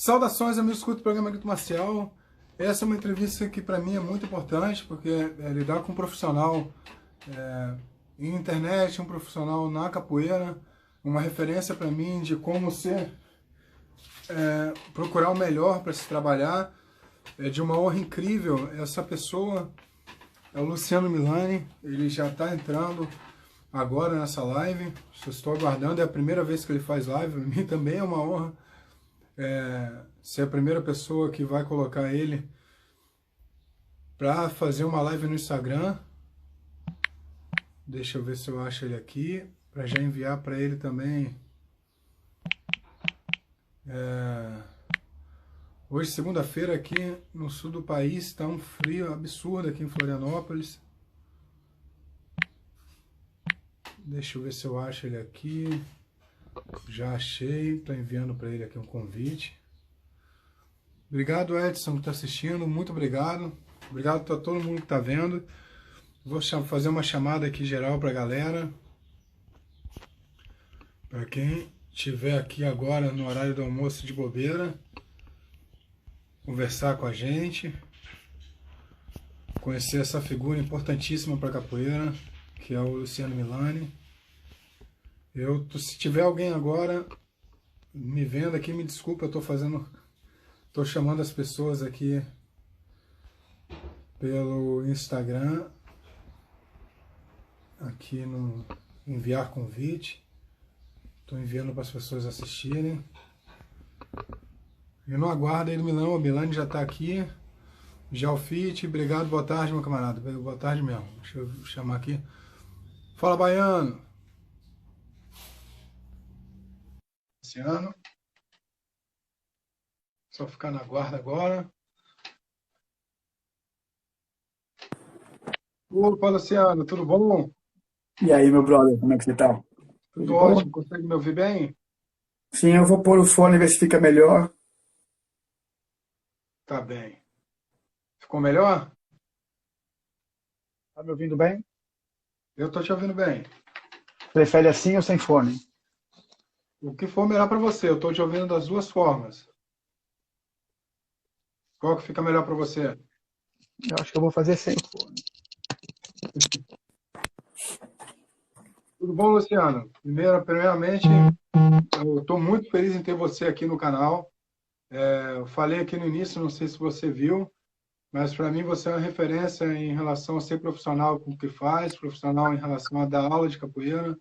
Saudações, amigos, escuta o programa Grito Marcial. Essa é uma entrevista que para mim é muito importante, porque lidar com um profissional em internet, um profissional na capoeira, uma referência para mim de como ser, procurar o melhor para se trabalhar, é de uma honra incrível. Essa pessoa é o Luciano Milani, ele já está entrando agora nessa live, só estou aguardando, é a primeira vez que ele faz live, para mim também é uma honra. Ser a primeira pessoa que vai colocar ele para fazer uma live no Instagram. Deixa eu ver se eu acho ele aqui, para já enviar para ele também. Hoje, segunda-feira, aqui no sul do país, está um frio absurdo aqui em Florianópolis. Deixa eu ver se eu acho ele aqui. Já achei, estou enviando para ele aqui um convite. Obrigado, Edson, que está assistindo, muito obrigado. Obrigado a todo mundo que está vendo. Vou fazer uma chamada aqui geral para a galera. Para quem estiver aqui agora no horário do almoço de bobeira, conversar com a gente, conhecer essa figura importantíssima para a capoeira, que é o Luciano Milani. Se tiver alguém agora me vendo aqui, me desculpa, eu tô chamando as pessoas aqui pelo Instagram, aqui no enviar convite, tô enviando para as pessoas assistirem. Eu não aguardo ele, o Milani já está aqui, já o Fit, obrigado, boa tarde, meu camarada, boa tarde mesmo, deixa eu chamar aqui. Fala, Baiano. Luciano. Só ficar na guarda agora. Opa, Luciano, tudo bom? E aí, meu brother, como é que você tá? Tudo Tudo de boa? ótimo, consegue me ouvir bem? Sim, eu vou pôr o fone e ver se fica melhor. Tá bem. Ficou melhor? Tá me ouvindo bem? Eu tô te ouvindo bem. Prefere assim ou sem fone? O que for melhor para você, eu tô te ouvindo das duas formas. Qual que fica melhor para você? Eu acho que eu vou fazer sem fone. Tudo bom, Luciano? Primeiramente, eu estou muito feliz em ter você aqui no canal. Eu falei aqui no início, não sei se você viu, mas para mim você é uma referência em relação a ser profissional com o que faz, profissional em relação a dar aula de capoeira.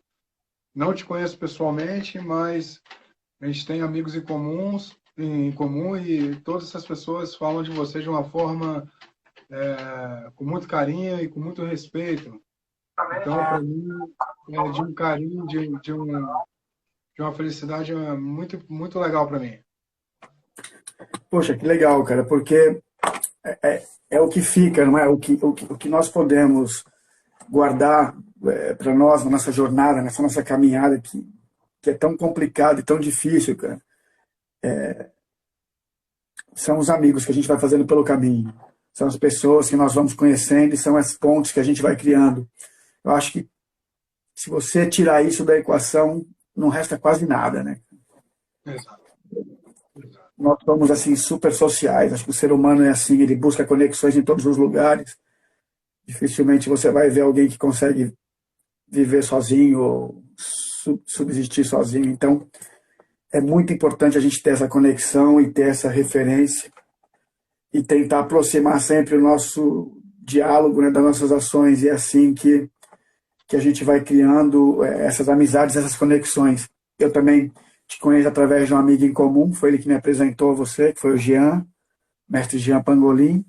Não te conheço pessoalmente, mas a gente tem amigos em comum e todas essas pessoas falam de você de uma forma com muito carinho e com muito respeito. Então, para mim, é de um carinho, de uma felicidade muito, muito legal para mim. Poxa, que legal, cara, porque é o que fica, não é? O que nós podemos guardar para nós, na nossa jornada, nessa nossa caminhada que é tão complicada e tão difícil, cara. São os amigos que a gente vai fazendo pelo caminho. São as pessoas que nós vamos conhecendo e são as pontes que a gente vai criando. Eu acho que se você tirar isso da equação, não resta quase nada, né? Exato, exato. Nós somos assim super sociais. Acho que o ser humano é assim, ele busca conexões em todos os lugares. Dificilmente você vai ver alguém que consegue viver sozinho ou subsistir sozinho. Então, é muito importante a gente ter essa conexão e ter essa referência e tentar aproximar sempre o nosso diálogo, né, das nossas ações. E é assim que a gente vai criando essas amizades, essas conexões. Eu também te conheço através de um amigo em comum, foi ele que me apresentou a você, que foi o Jean, mestre Jean Pangolin,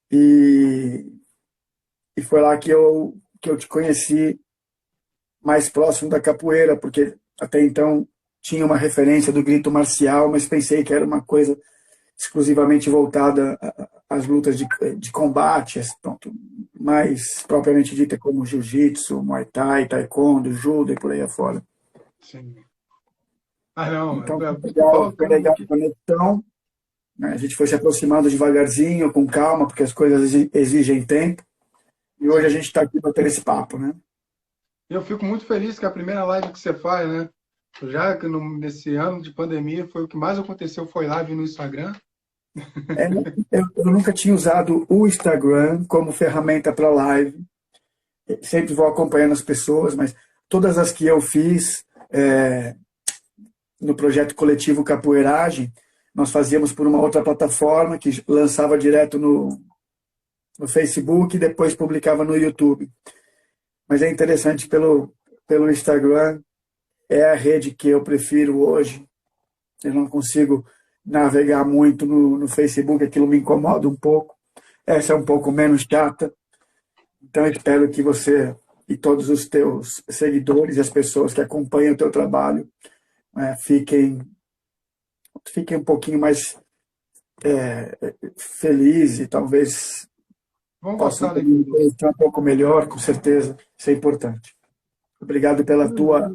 e, e foi lá que eu te conheci mais próximo da capoeira, porque até então tinha uma referência do grito marcial, mas pensei que era uma coisa exclusivamente voltada às lutas de combate, pronto, mais propriamente dita como jiu-jitsu, muay thai, taekwondo, judo e por aí afora. Sim. Ah, não. Então, Igual foi legal a conexão, né? A gente foi se aproximando devagarzinho, com calma, porque as coisas exigem tempo. E hoje a sim. gente está aqui para ter esse papo, né? Eu fico muito feliz que é a primeira live que você faz, né? Já que nesse ano de pandemia foi o que mais aconteceu, foi live no Instagram. É, eu nunca tinha usado o Instagram como ferramenta para live. Sempre vou acompanhando as pessoas, mas todas as que eu fiz no projeto coletivo Capoeiragem, nós fazíamos por uma outra plataforma que lançava direto no Facebook e depois publicava no YouTube. Mas é interessante pelo Instagram, é a rede que eu prefiro hoje. Eu não consigo navegar muito no Facebook, aquilo me incomoda um pouco. Essa é um pouco menos chata. Então, eu espero que você e todos os teus seguidores e as pessoas que acompanham o teu trabalho fiquem um pouquinho mais felizes e talvez Vão possam gostar da estar um pouco melhor, com certeza. Isso é importante. Obrigado pela tua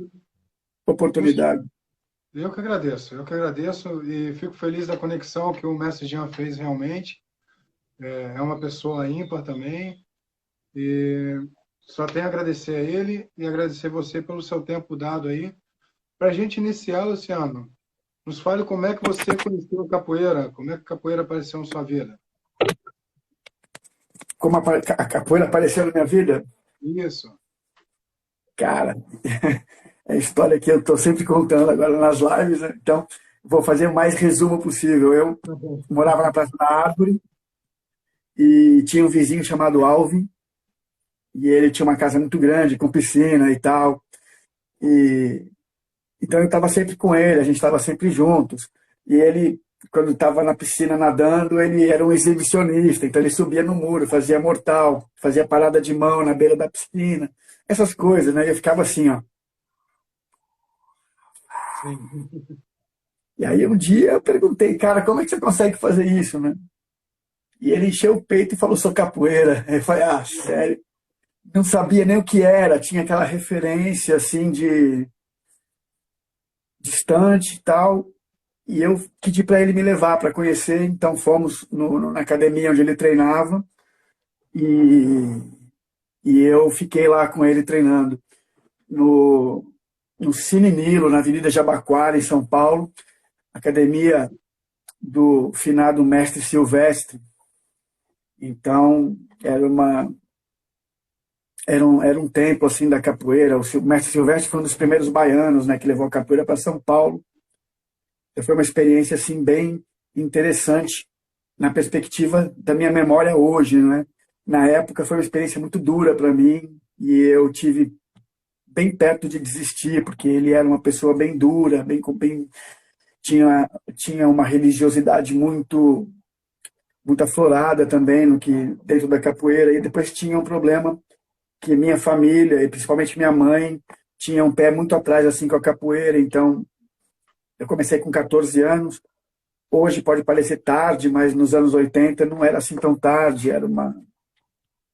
oportunidade. Eu que agradeço e fico feliz da conexão que o Mestre Jean fez realmente. É uma pessoa ímpar também. E só tenho a agradecer a ele e agradecer você pelo seu tempo dado aí. Para a gente iniciar, Luciano, nos fale como é que você conheceu a capoeira, como é que a capoeira apareceu na sua vida. Como a capoeira apareceu na minha vida? Isso. Cara, é a história que eu estou sempre contando agora nas lives, né? Então vou fazer o mais resumo possível. Eu morava na Praça da Árvore e tinha um vizinho chamado Alvin, e ele tinha uma casa muito grande, com piscina e tal. E então eu estava sempre com ele, a gente estava sempre juntos. E ele, quando estava na piscina nadando, ele era um exibicionista, então ele subia no muro, fazia mortal, fazia parada de mão na beira da piscina, essas coisas, né? E eu ficava assim, ó. Sim. E aí um dia eu perguntei, cara, como é que você consegue fazer isso, né? E ele encheu o peito e falou, sou capoeira. Eu falei, ah, sério? Não sabia nem o que era, tinha aquela referência assim de distante e tal. E eu pedi para ele me levar para conhecer, então fomos na academia onde ele treinava e, e eu fiquei lá com ele treinando no Cine Nilo, na Avenida Jabaquara, em São Paulo, academia do finado mestre Silvestre. Então, era um templo assim da capoeira. O mestre Silvestre foi um dos primeiros baianos, né, que levou a capoeira para São Paulo. Então, foi uma experiência assim bem interessante na perspectiva da minha memória hoje, né? Na época foi uma experiência muito dura para mim e eu tive bem perto de desistir, porque ele era uma pessoa bem dura, bem tinha uma religiosidade muito aflorada também no que dentro da capoeira, e depois tinha um problema que minha família, e principalmente minha mãe, tinha um pé muito atrás assim com a capoeira. Então eu comecei com 14 anos. Hoje pode parecer tarde, mas nos anos 80 não era assim tão tarde,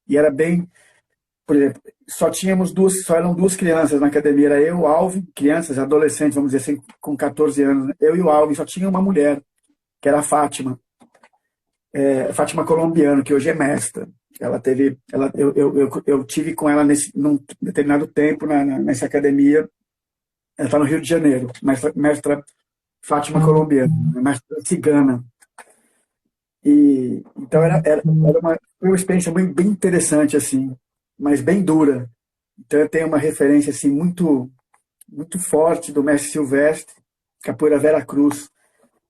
e era bem, por exemplo, só eram duas crianças na academia, era eu, o Alvin, crianças, adolescentes, vamos dizer assim, com 14 anos, né? Eu e o Alvin, só tinha uma mulher, que era a Fátima. Fátima Colombiano, que hoje é mestra. Eu tive com ela num determinado tempo nessa academia. Ela está no Rio de Janeiro, mestra Fátima Colombiano, mestra cigana. E então foi uma experiência bem interessante assim, mas bem dura. Então eu tenho uma referência assim muito forte do mestre Silvestre, capoeira Vera Cruz,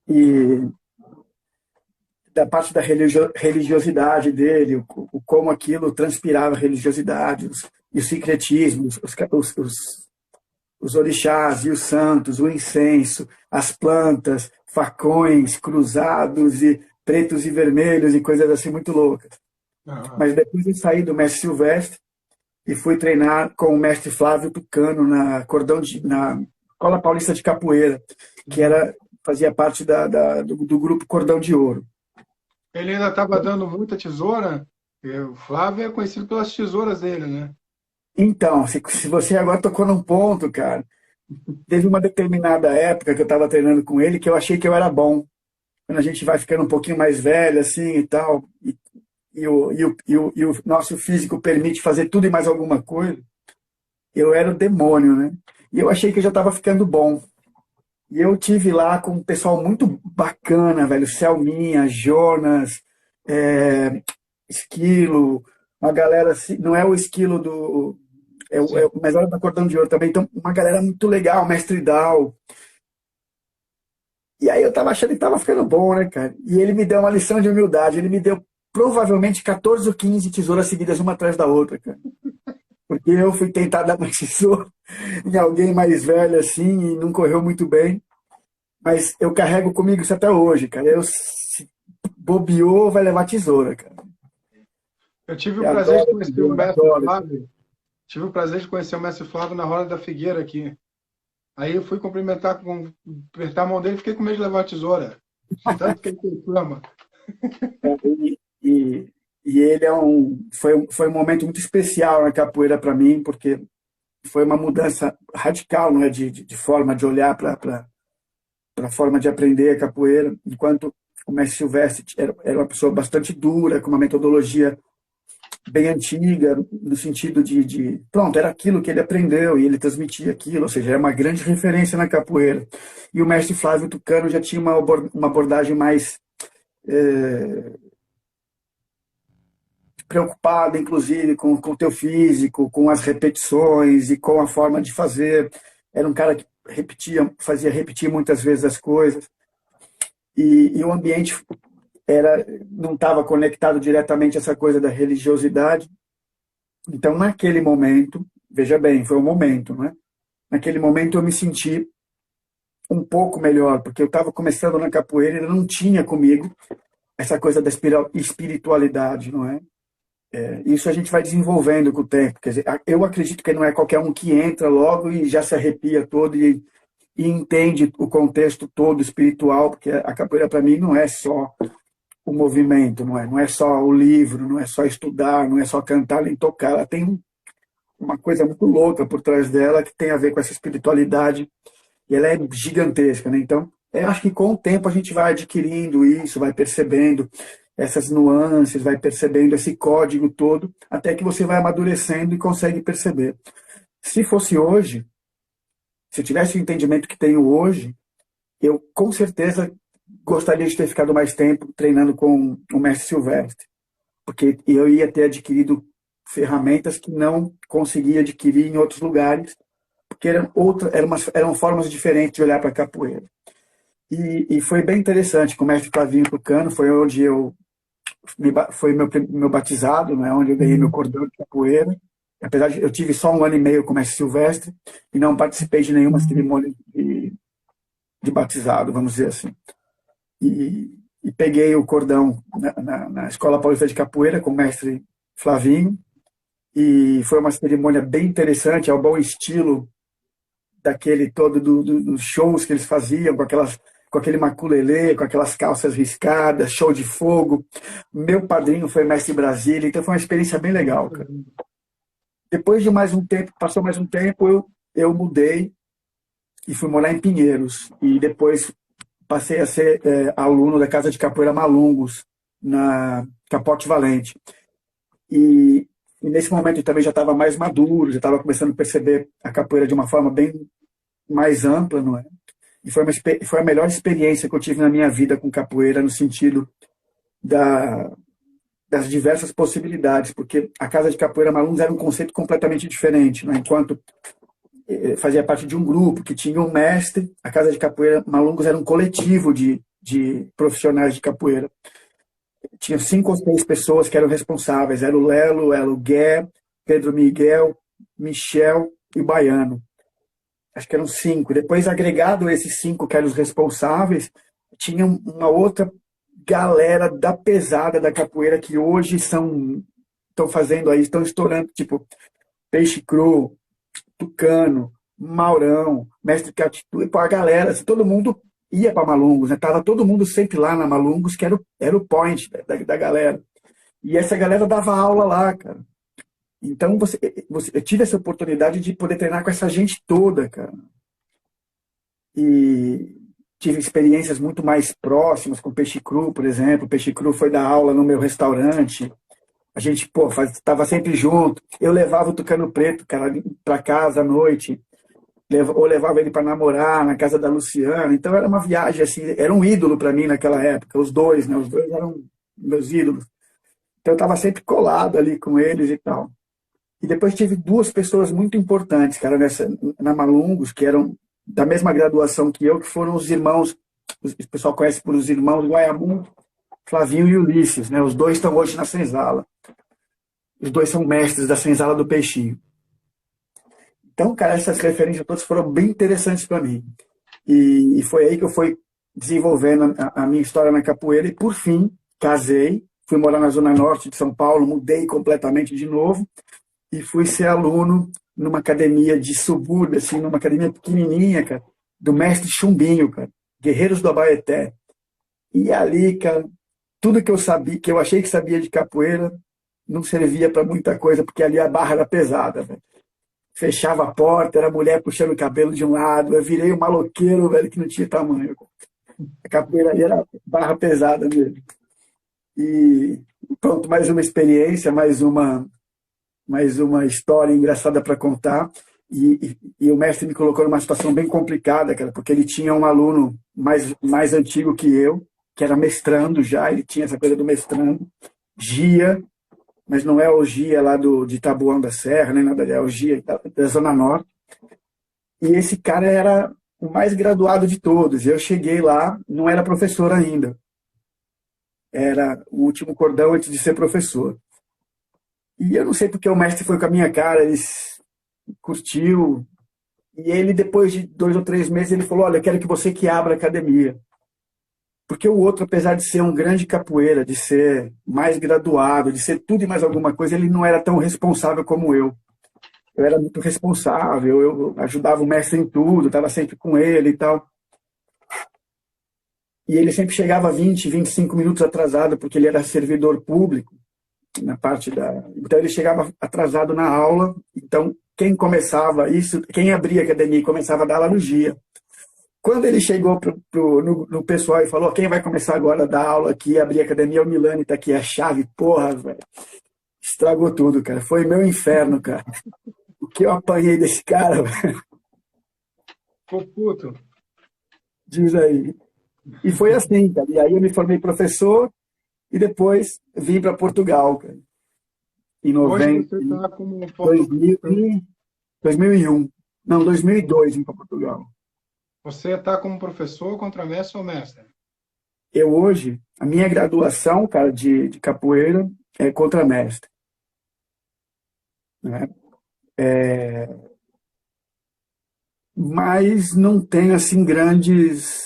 e da parte da religiosidade dele, como aquilo transpirava a religiosidade, e o sincretismo, os orixás e os santos, o incenso, as plantas, facões cruzados e pretos e vermelhos e coisas assim muito loucas. Mas depois eu saí do mestre Silvestre e fui treinar com o mestre Flávio Tucano na Escola Paulista de Capoeira, que fazia parte do grupo Cordão de Ouro. Ele ainda estava dando muita tesoura. O Flávio é conhecido pelas tesouras dele, né? Então, se você agora tocou num ponto, cara, teve uma determinada época que eu estava treinando com ele que eu achei que eu era bom. Quando a gente vai ficando um pouquinho mais velho, assim, e tal, e o nosso físico permite fazer tudo e mais alguma coisa, eu era o demônio, né? E eu achei que eu já estava ficando bom. E eu tive lá com um pessoal muito bacana, velho. Selminha, Jonas, é, Esquilo, uma galera assim, não é o Esquilo do. Sim. Mas era da Cordão de Ouro também. Então, uma galera muito legal, Mestre Dal. E aí eu tava achando que tava ficando bom, né, cara? E ele me deu uma lição de humildade. Ele me deu provavelmente 14 ou 15 tesouras seguidas uma atrás da outra, cara. Porque eu fui tentar dar uma tesoura em alguém mais velho assim e não correu muito bem. Mas eu carrego comigo isso até hoje, cara. Eu se bobeou, vai levar tesoura, cara. Eu tive o Eu prazer de adoro conhecer o tesoura, mestre adoro. Flávio. Tive o prazer de conhecer o mestre Flávio na Roda da Figueira aqui. Aí eu fui apertar a mão dele e fiquei com medo de levar a tesoura. Tanto que ele reclama. E, e ele foi um momento muito especial na capoeira para mim, porque foi uma mudança radical, não é, de forma de olhar para a forma de aprender a capoeira, enquanto o mestre Silvestre era uma pessoa bastante dura, com uma metodologia bem antiga, no sentido pronto, era aquilo que ele aprendeu e ele transmitia aquilo, ou seja, era uma grande referência na capoeira. E o mestre Flávio Tucano já tinha uma abordagem mais preocupada, inclusive, com o teu físico, com as repetições e com a forma de fazer. Era um cara que fazia repetir muitas vezes as coisas. E o ambiente não estava conectado diretamente a essa coisa da religiosidade. Então, naquele momento, veja bem, foi um momento, né? Naquele momento eu me senti um pouco melhor, porque eu estava começando na capoeira e não tinha comigo essa coisa da espiritualidade, não é? Isso a gente vai desenvolvendo com o tempo. Quer dizer, eu acredito que não é qualquer um que entra logo e já se arrepia todo e entende o contexto todo espiritual, porque a capoeira para mim não é só o movimento, não é só o livro, não é só estudar, não é só cantar nem tocar. Ela tem uma coisa muito louca por trás dela que tem a ver com essa espiritualidade e ela é gigantesca, né? Então, eu acho que com o tempo a gente vai adquirindo isso, vai percebendo essas nuances, vai percebendo esse código todo, até que você vai amadurecendo e consegue perceber. Se fosse hoje, se eu tivesse o entendimento que tenho hoje, eu com certeza gostaria de ter ficado mais tempo treinando com o mestre Silvestre, porque eu ia ter adquirido ferramentas que não conseguia adquirir em outros lugares, porque eram formas diferentes de olhar para a capoeira. E foi bem interessante, com o mestre Flavinho Tucano, foi onde foi meu batizado, né, onde eu ganhei meu cordão de capoeira. Apesar de eu tive só 1 ano e meio com o mestre Silvestre e não participei de nenhuma cerimônia de batizado, vamos dizer assim. E peguei o cordão na Escola Paulista de Capoeira com o mestre Flavinho, e foi uma cerimônia bem interessante, ao bom estilo daquele todo dos shows que eles faziam, com aquele maculelê, com aquelas calças riscadas, show de fogo. Meu padrinho foi mestre Brasília, então foi uma experiência bem legal, cara. Depois de mais um tempo, passou mais um tempo, eu mudei e fui morar em Pinheiros. E depois passei a ser aluno da Casa de Capoeira Malungos, na Capote Valente. E nesse momento eu também já estava mais maduro, já estava começando a perceber a capoeira de uma forma bem mais ampla, não é? E foi a melhor experiência que eu tive na minha vida com capoeira, no sentido das diversas possibilidades, porque a Casa de Capoeira Malungos era um conceito completamente diferente, não é? Enquanto fazia parte de um grupo que tinha um mestre, a Casa de Capoeira Malungos era um coletivo de profissionais de capoeira. Tinha 5 ou 6 pessoas que eram responsáveis, era o Lelo, era o Gué, Pedro Miguel, Michel e o Baiano. Acho que eram 5. Depois, agregado a esses 5 que eram os responsáveis, tinha uma outra galera da pesada da capoeira que hoje estão fazendo aí, estão estourando, tipo Peixe Cru, Tucano, Maurão, Mestre Catitu, e a galera, assim, todo mundo ia para Malungos, né? Tava todo mundo sempre lá na Malungos, que era o point da galera. E essa galera dava aula lá, cara. Então, eu tive essa oportunidade de poder treinar com essa gente toda, cara. E tive experiências muito mais próximas com o Peixe Cru, por exemplo. O Peixe Cru foi dar aula no meu restaurante. A gente, estava sempre junto. Eu levava o Tucano Preto, cara, para casa à noite. ou levava ele para namorar na casa da Luciana. Então era uma viagem assim, era um ídolo para mim naquela época, os dois, né? Os dois eram meus ídolos. Então eu estava sempre colado ali com eles e tal. E depois tive duas pessoas muito importantes, cara, na Malungos, que eram da mesma graduação que eu, que foram os irmãos, o pessoal conhece por os irmãos Guaiamum, Flavinho e Ulisses, né? Os dois estão hoje na senzala. Os dois são mestres da senzala do Peixinho. Então, cara, essas referências todas foram bem interessantes para mim. E foi aí que eu fui desenvolvendo a minha história na capoeira. E, por fim, casei, fui morar na Zona Norte de São Paulo, mudei completamente de novo e fui ser aluno numa academia de subúrbio, assim, numa academia pequenininha, cara, do mestre Chumbinho, cara, Guerreiros do Abaeté. E ali, cara, tudo que eu sabia, que eu achei que sabia de capoeira, não servia para muita coisa, porque ali a barra era pesada, velho. Fechava a porta, era a mulher puxando o cabelo de um lado, eu virei um maloqueiro, velho, que não tinha tamanho. A capoeira ali era barra pesada mesmo. E pronto, mais uma experiência, mais uma história engraçada para contar. E o mestre me colocou numa situação bem complicada, cara, porque ele tinha um aluno mais antigo que eu, que era mestrando já, ele tinha essa coisa do mestrando, Gia, mas não é o Gia lá de Taboão da Serra, nem nada, é o Gia da Zona Norte. E esse cara era o mais graduado de todos. Eu cheguei lá, não era professor ainda. Era o último cordão antes de ser professor. E eu não sei porque o mestre foi com a minha cara, ele curtiu. E ele, depois de 2 ou 3 meses, ele falou, olha, eu quero que você que abra a academia. Porque o outro, apesar de ser um grande capoeira, de ser mais graduado, de ser tudo e mais alguma coisa, ele não era tão responsável como eu. Eu era muito responsável, eu ajudava o mestre em tudo, estava sempre com ele e tal. E ele sempre chegava 20, 25 minutos atrasado, porque ele era servidor público, na parte da... Então ele chegava atrasado na aula, então quem começava isso, quem abria a academia e começava a dar aula no Gia. Quando ele chegou no pessoal e falou, quem vai começar agora a dar aula aqui, abrir a academia, o Milani tá aqui, a chave, porra, velho. Estragou tudo, cara. Foi meu inferno, cara. O que eu apanhei desse cara, velho. Ficou puto. Diz aí. E foi assim, cara. E aí eu me formei professor e depois vim para Portugal, cara. Em Hoje 90, você está como 2001. Não, 2002 vim para Portugal. Você está como professor, contramestre ou mestre? Eu hoje, a minha graduação, cara, de capoeira é contramestre. Né? Mas não tem, assim, grandes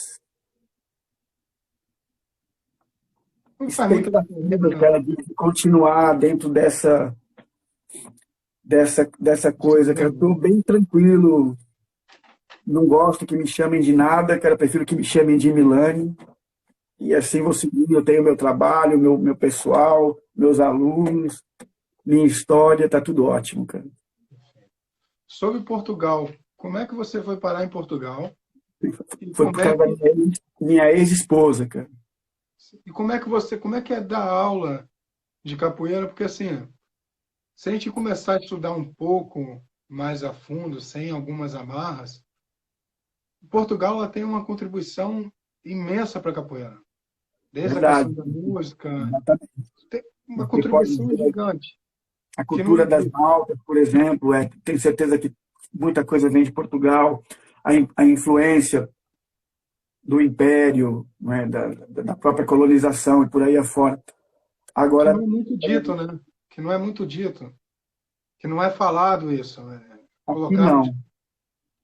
Não faz muita expectativas, diferença, cara, né? de continuar dentro dessa coisa, cara. Eu estou bem tranquilo, não gosto que me chamem de nada, cara, prefiro que me chamem de Milani. E assim vou seguindo, eu tenho meu trabalho, meu pessoal, meus alunos, minha história, tá tudo ótimo, cara. Sobre Portugal, como é que você foi parar em Portugal? E Foi como por é causa da que, minha ex-esposa, cara. como é que é dar aula de capoeira? Porque assim, se a gente começar a estudar um pouco mais a fundo, sem algumas amarras, Portugal ela tem uma contribuição imensa para a capoeira. Desde a Verdade. questão da música, Exatamente. tem uma Você pode contribuição ver gigante, a que não cultura das existe. maltas, por exemplo, tenho certeza que muita coisa vem de Portugal, a influência do império, né, da própria colonização e por aí afora. Que Agora, não é muito dito, né? Que não é muito dito, que não é falado isso. aqui Colocado. não,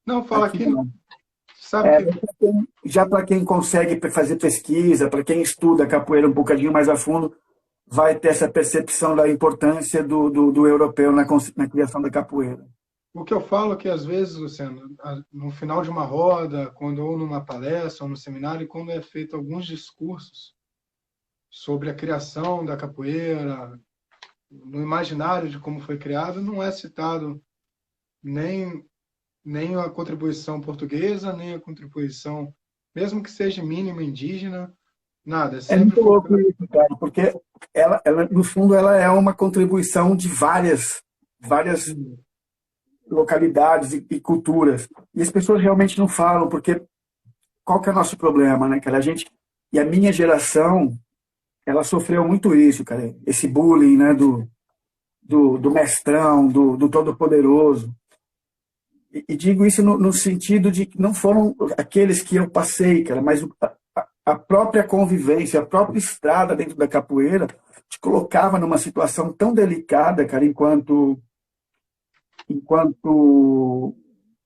Não, fala aqui aqui, não. sabe que Já para quem consegue fazer pesquisa, para quem estuda a capoeira um bocadinho mais a fundo, vai ter essa percepção da importância do europeu na criação da capoeira. o que eu falo é que às vezes, Luciano, no final de uma roda, quando ou numa palestra ou no seminário, quando é feito alguns discursos sobre a criação da capoeira, no imaginário de como foi criado, não é citado nem a contribuição portuguesa, nem a contribuição, mesmo que seja mínima indígena, nada, é É sempre muito louco focado. isso, cara, porque no fundo, ela é uma contribuição de várias localidades e culturas. E as pessoas realmente não falam, porque qual que é o nosso problema, né, cara? E a minha geração, ela sofreu muito isso, cara. Esse bullying, né, do mestrão, do todo-poderoso. E digo isso no sentido de que não foram aqueles que eu passei, cara, mas a própria convivência, a própria estrada dentro da capoeira te colocava numa situação tão delicada, cara, enquanto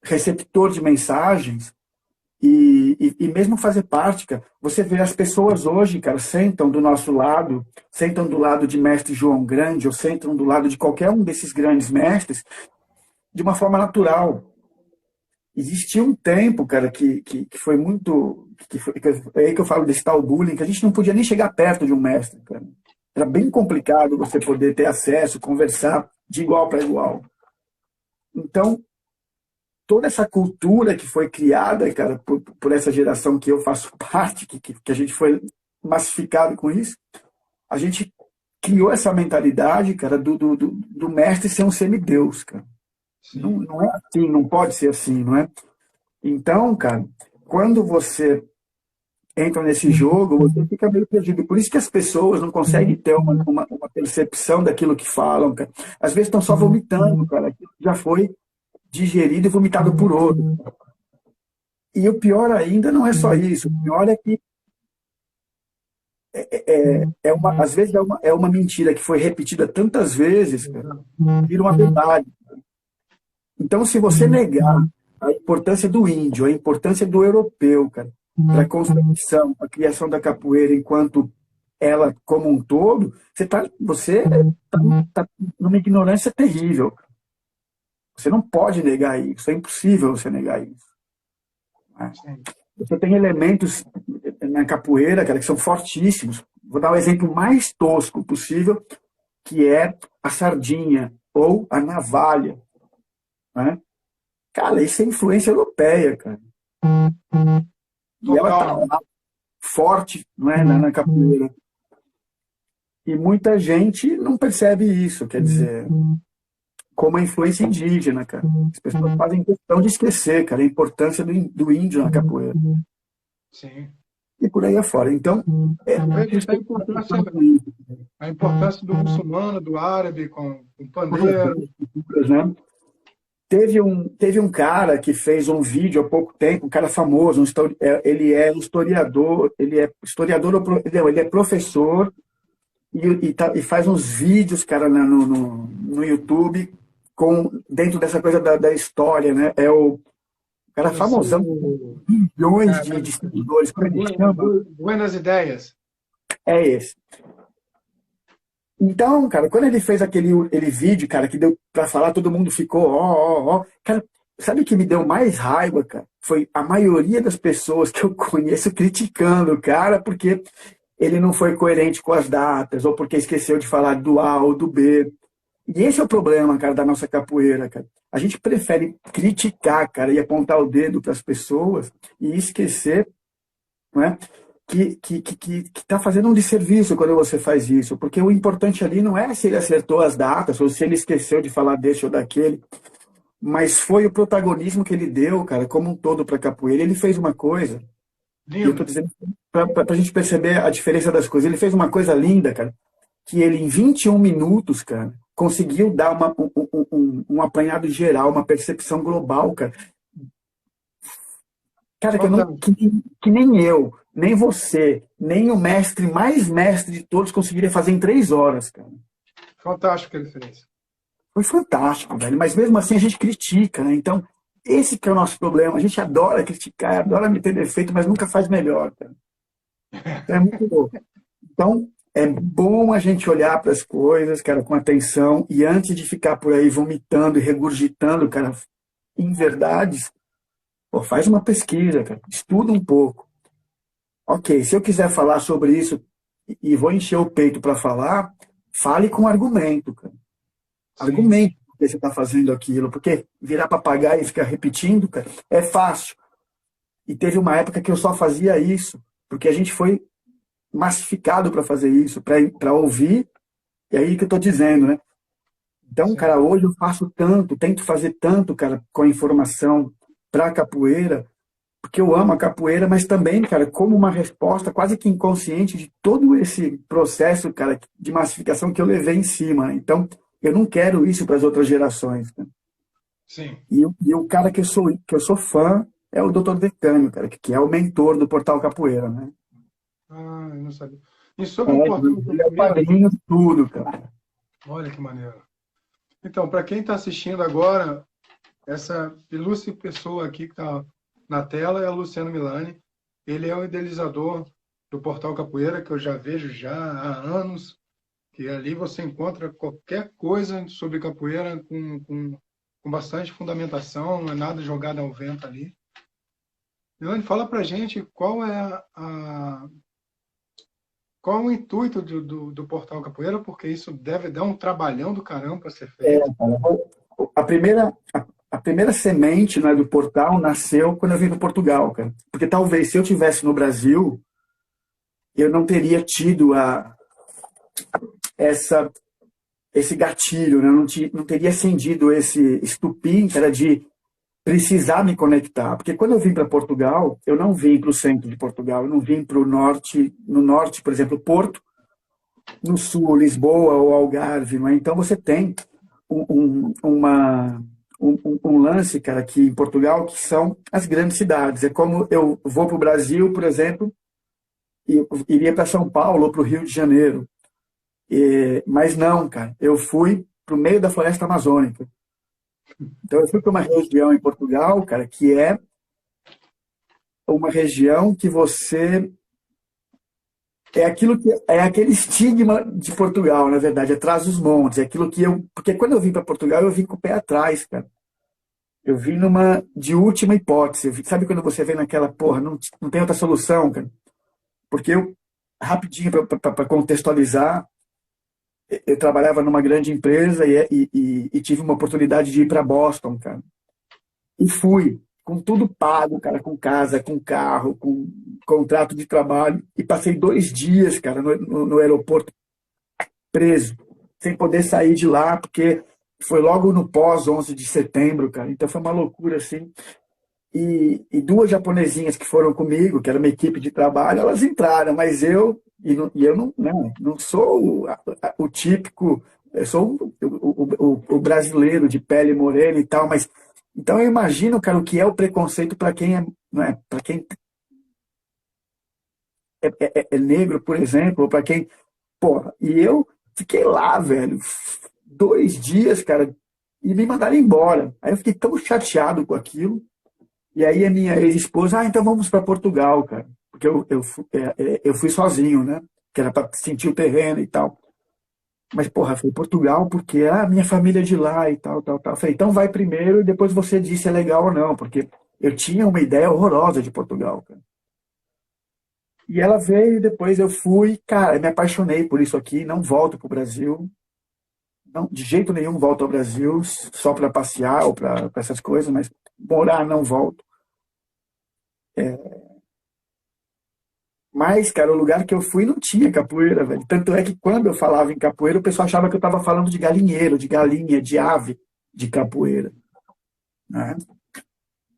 receptor de mensagens e mesmo fazer parte, cara. Você vê as pessoas hoje, cara, sentam do nosso lado, sentam do lado de mestre João Grande, ou sentam do lado de qualquer um desses grandes mestres, de uma forma natural. Existia um tempo, cara, que foi muito... é aí que eu falo desse tal bullying, que a gente não podia nem chegar perto de um mestre, cara. Era bem complicado você poder ter acesso, conversar de igual para igual. Então, toda essa cultura que foi criada, cara, por essa geração que eu faço parte, que a gente foi massificado com isso, a gente criou essa mentalidade, cara, do mestre ser um semideus, cara. Não é assim, não pode ser assim, não é? Então, cara, quando você entra nesse jogo, você fica meio perdido. Por isso que as pessoas não conseguem ter uma percepção daquilo que falam, cara. Às vezes estão só vomitando, cara. Aquilo já foi digerido e vomitado por outro. E o pior ainda não é só isso. O pior é que às vezes é uma mentira que foi repetida tantas vezes, cara, vira uma verdade. Então, se você negar a importância do índio, a importância do europeu, cara, para a construção, a criação da capoeira enquanto ela como um todo, você tá numa ignorância terrível. Você não pode negar isso, é impossível você negar isso. Você tem elementos na capoeira, cara, que são fortíssimos. Vou dar o exemplo mais tosco possível, que é a sardinha ou a navalha. Né? Cara, isso é influência europeia, cara. E ela tá lá, forte, não é, na capoeira. E muita gente não percebe isso, quer dizer, como a influência indígena, cara. As pessoas fazem questão de esquecer, cara, a importância do índio na capoeira. Sim. E por aí afora. Então, a importância do muçulmano, do árabe, com o pandeiro. Né? Teve um cara que fez um vídeo há pouco tempo, um cara famoso, ele é historiador, ele é professor e faz uns vídeos, cara, no YouTube, dentro dessa coisa da história, né? É o cara famosão, milhões de seguidores, como ele chama? Buenas Ideias. É esse. Então, cara, quando ele fez aquele vídeo, cara, que deu pra falar, todo mundo ficou, ó. Cara, sabe o que me deu mais raiva, cara? Foi a maioria das pessoas que eu conheço criticando o cara porque ele não foi coerente com as datas, ou porque esqueceu de falar do A ou do B. E esse é o problema, cara, da nossa capoeira, cara. A gente prefere criticar, cara, e apontar o dedo para as pessoas e esquecer, né? Que está fazendo um desserviço quando você faz isso, porque o importante ali não é se ele acertou as datas ou se ele esqueceu de falar desse ou daquele, mas foi o protagonismo que ele deu, cara, como um todo para a capoeira. Ele fez uma coisa, e eu estou dizendo para a gente perceber a diferença das coisas, ele fez uma coisa linda, cara, que ele em 21 minutos, cara, conseguiu dar um apanhado geral, uma percepção global, cara. Cara, que nem eu, nem você, nem o mais mestre de todos conseguiria fazer em 3 horas, cara. Fantástico o que ele fez. Foi fantástico, velho. Mas mesmo assim a gente critica, né? Então, esse que é o nosso problema. A gente adora criticar, adora meter defeito, mas nunca faz melhor, cara. Então, é muito bom. Então, é bom a gente olhar para as coisas, cara, com atenção, e antes de ficar por aí vomitando e regurgitando, cara, inverdades, pô, faz uma pesquisa, cara, estuda um pouco. Ok, se eu quiser falar sobre isso e vou encher o peito para falar, fale com argumento, cara. Argumente porque você está fazendo aquilo, porque virar papagaio e ficar repetindo, cara, é fácil. E teve uma época que eu só fazia isso, porque a gente foi massificado para fazer isso, para ouvir, e aí que eu estou dizendo, né? Então, sim, cara, hoje eu faço tanto, tento fazer tanto, cara, com a informação para a capoeira, porque eu amo a capoeira, mas também, cara, como uma resposta quase que inconsciente de todo esse processo, cara, de massificação que eu levei em cima, né? Então, eu não quero isso para as outras gerações, né? sim. E o cara que eu sou fã é o Dr. Decânio, cara, que é o mentor do Portal Capoeira, né? Ah, eu não sabia. E sobre o É, portal ele é o capoeira, padrinho de tudo, cara. olha que maneiro. Então, para quem está assistindo agora, essa ilustre pessoa aqui que está na tela é o Luciano Milani. Ele é o idealizador do Portal Capoeira, que eu já vejo já há anos, que ali você encontra qualquer coisa sobre capoeira com bastante fundamentação, não é nada jogado ao vento ali. Milani, fala pra gente qual é o intuito do Portal Capoeira, porque isso deve dar um trabalhão do caramba para ser feito. Cara, a primeira semente, né, do portal nasceu quando eu vim para Portugal, cara. Porque talvez se eu tivesse no Brasil, eu não teria tido essa, esse gatilho, né? Não teria acendido esse estupim, cara, de precisar me conectar. Porque quando eu vim para Portugal, eu não vim para o centro de Portugal, eu não vim para o norte, no norte, por exemplo, Porto, no sul, Lisboa ou Algarve, não é? Então você tem um, um- uma, um lance, cara, aqui em Portugal, que são as grandes cidades. É como eu vou para o Brasil, por exemplo, e eu iria para São Paulo ou para o Rio de Janeiro. Mas não, cara, eu fui para o meio da floresta amazônica. Então eu fui para uma região em Portugal, cara, que é uma região que você é aquilo que é aquele estigma de Portugal, na verdade, atrás dos montes, é aquilo que eu, porque quando eu vim para Portugal, eu vim com o pé atrás, cara. Eu vim numa de última hipótese. Sabe quando você vem naquela porra, não tem outra solução, cara? Porque eu, rapidinho, para contextualizar, eu trabalhava numa grande empresa e tive uma oportunidade de ir para Boston, cara. E fui, com tudo pago, cara, com casa, com carro, com contrato de trabalho. E passei 2 dias, cara, no aeroporto preso, sem poder sair de lá, porque foi logo no pós 11 de setembro, cara. Então foi uma loucura, assim. E duas japonesinhas que foram comigo, que era uma equipe de trabalho, elas entraram, mas eu não sou o típico, eu sou o brasileiro de pele morena e tal, mas então eu imagino, cara, o que é o preconceito para quem é, não é, para quem é negro, por exemplo, ou para quem, porra, e eu fiquei lá, velho, 2 dias, cara, e me mandaram embora. Aí eu fiquei tão chateado com aquilo. E aí a minha ex-esposa, então vamos para Portugal, cara. Porque eu fui sozinho, né? Que era para sentir o terreno e tal. Mas, porra, foi Portugal porque a minha família é de lá e tal, tal, tal. Eu falei, então vai primeiro e depois você diz se é legal ou não. Porque eu tinha uma ideia horrorosa de Portugal, cara. E ela veio e depois eu fui, cara, me apaixonei por isso aqui, não volto pro Brasil. Não, de jeito nenhum volto ao Brasil, só para passear ou para essas coisas, mas morar não volto. Mas, cara, o lugar que eu fui não tinha capoeira, velho. Tanto é que quando eu falava em capoeira, o pessoal achava que eu estava falando de galinheiro, de galinha, de ave de capoeira, né?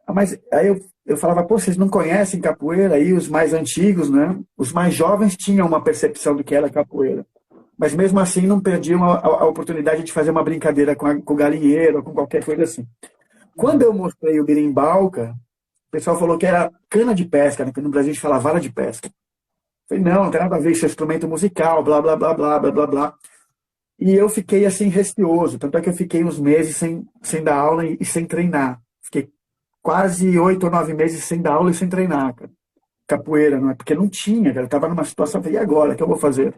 Mas aí eu falava, pô, vocês não conhecem capoeira? Aí os mais antigos, né? Os mais jovens tinham uma percepção do que era capoeira. Mas mesmo assim não perdiam a oportunidade de fazer uma brincadeira com o galinheiro, ou com qualquer coisa assim. Quando eu Uhum. mostrei o berimbau, cara, o pessoal falou que era cana de pesca, né? Que no Brasil a gente fala vara de pesca. Falei, não tem nada a ver, isso é instrumento musical, blá, blá, blá, blá, blá, blá, blá. E eu fiquei assim receoso, tanto é que eu fiquei uns meses sem dar aula e sem treinar. Fiquei quase 8 ou 9 meses sem dar aula e sem treinar, cara. Capoeira, não é? Porque não tinha, cara. Eu tava numa situação, falei, e agora? O que eu vou fazer?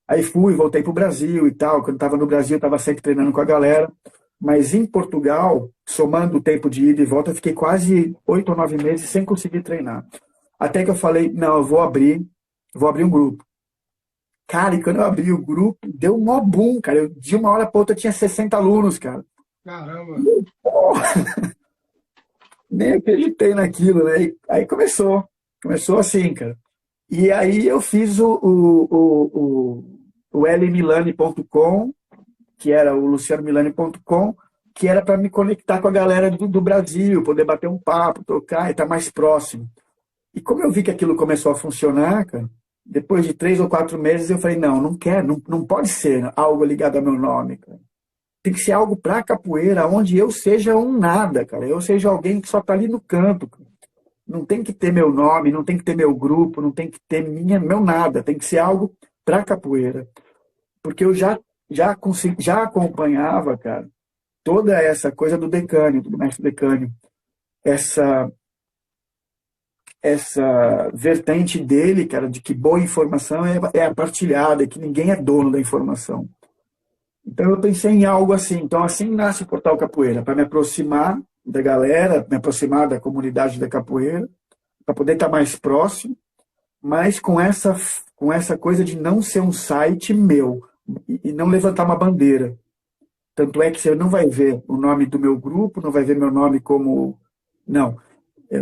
Aí fui, voltei pro Brasil e tal. Quando estava no Brasil, estava sempre treinando com a galera. Mas em Portugal, somando o tempo de ida e volta, eu fiquei quase 8 ou 9 meses sem conseguir treinar. Até que eu falei, não, eu vou abrir um grupo. Cara, e quando eu abri o grupo, deu um mó boom, cara. De uma hora para outra tinha 60 alunos, cara. Caramba, Porra, nem acreditei naquilo, né? E aí começou assim, cara. E aí eu fiz o lmilani.com, que era o lucianomilani.com, que era para me conectar com a galera do Brasil, poder bater um papo, tocar e estar mais próximo. E como eu vi que aquilo começou a funcionar, cara, depois de 3 ou 4 meses, eu falei, não quero, não pode ser algo ligado ao meu nome, cara. Tem que ser algo para capoeira, onde eu seja um nada, cara. Eu seja alguém que só está ali no canto, cara. Não tem que ter meu nome, não tem que ter meu grupo, não tem que ter meu nada. Tem que ser algo para capoeira. Porque eu já acompanhava, cara, toda essa coisa do decânio, do mestre decânio. Essa vertente dele, cara, de que boa informação é a partilhada, que ninguém é dono da informação. Então eu pensei em algo assim. Então assim nasce o Portal Capoeira, para me aproximar da galera, me aproximar da comunidade da capoeira, para poder estar mais próximo, mas com essa coisa de não ser um site meu e não levantar uma bandeira. Tanto é que você não vai ver o nome do meu grupo, não vai ver meu nome como... Não,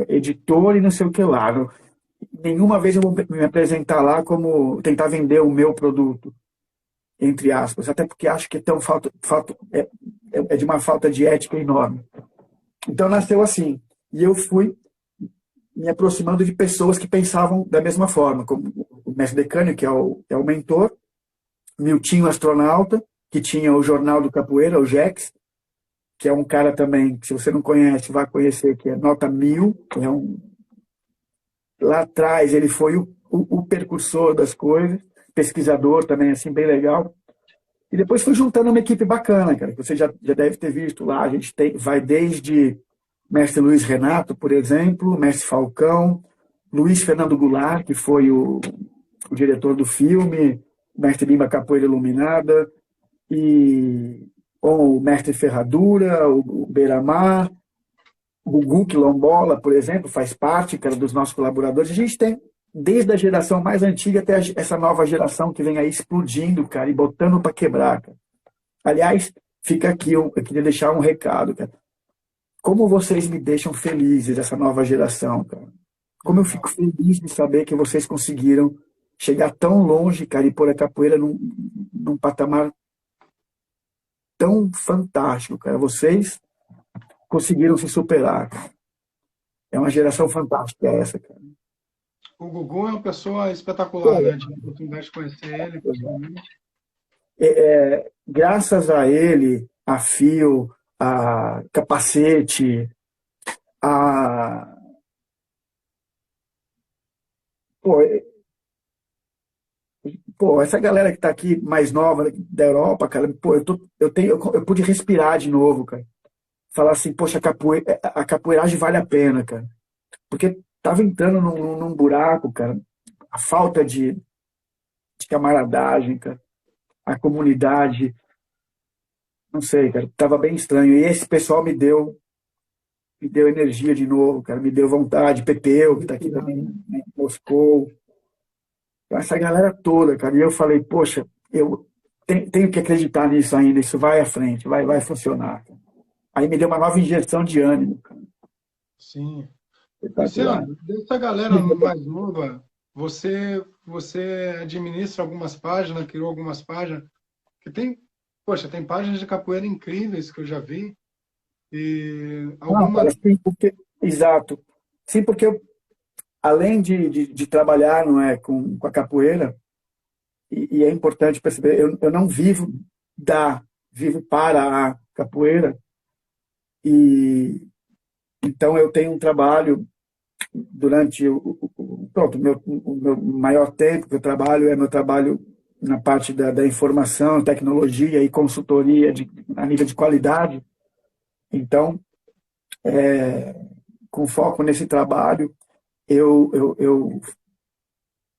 editor e não sei o que lá. Nenhuma vez eu vou me apresentar lá como tentar vender o meu produto, entre aspas, até porque acho que é de uma falta de ética enorme. Então nasceu assim. E eu fui me aproximando de pessoas que pensavam da mesma forma, como o mestre decânio, que é o mentor, Miltinho Astronauta, que tinha o Jornal do Capoeira, o Jex, que é um cara também, que se você não conhece, vai conhecer, que é nota 1000, lá atrás ele foi o precursor das coisas, pesquisador também, assim, bem legal. E depois fui juntando uma equipe bacana, cara, que você já deve ter visto lá. A gente vai desde mestre Luiz Renato, por exemplo, mestre Falcão, Luiz Fernando Goulart, que foi o diretor do filme, mestre Bimba Capoeira Iluminada, e o mestre Ferradura, o Beiramar, o Gugu Quilombola, por exemplo, faz parte, cara, dos nossos colaboradores. A gente tem desde a geração mais antiga até essa nova geração que vem aí explodindo, cara, e botando para quebrar, cara. Aliás, fica aqui, eu queria deixar um recado, cara. Como vocês me deixam felizes, essa nova geração, cara. Como eu fico feliz de saber que vocês conseguiram chegar tão longe, cara, e pôr a capoeira num patamar tão fantástico, cara. Vocês conseguiram se superar, cara. É uma geração fantástica essa, cara. O Gugu é uma pessoa espetacular, né? Tive a oportunidade de conhecer ele pessoalmente. Graças a ele, a Fio, a Capacete, a... essa galera que está aqui mais nova da Europa, cara, eu pude respirar de novo, cara. Falar assim, poxa, a capoeiragem vale a pena, cara. Porque tava entrando num buraco, cara. A falta de camaradagem, cara. A comunidade. Não sei, cara. Tava bem estranho. E esse pessoal me deu energia de novo, cara. Me deu vontade. Pepeu, que tá aqui também em Moscou. Essa galera toda, cara. E eu falei, poxa, eu tenho que acreditar nisso ainda. Isso vai à frente, vai funcionar, cara. Aí me deu uma nova injeção de ânimo, cara. Sim. Luciano, dessa galera mais nova, você administra algumas páginas, criou algumas páginas, que tem páginas de capoeira incríveis que eu já vi. E algumas... Exato. Sim, porque além de trabalhar, não é, com a capoeira, e é importante perceber, eu não vivo vivo para a capoeira. E então eu tenho um trabalho durante o meu maior tempo que eu trabalho é meu trabalho na parte da informação, tecnologia e consultoria a nível de qualidade. Então, com foco nesse trabalho, eu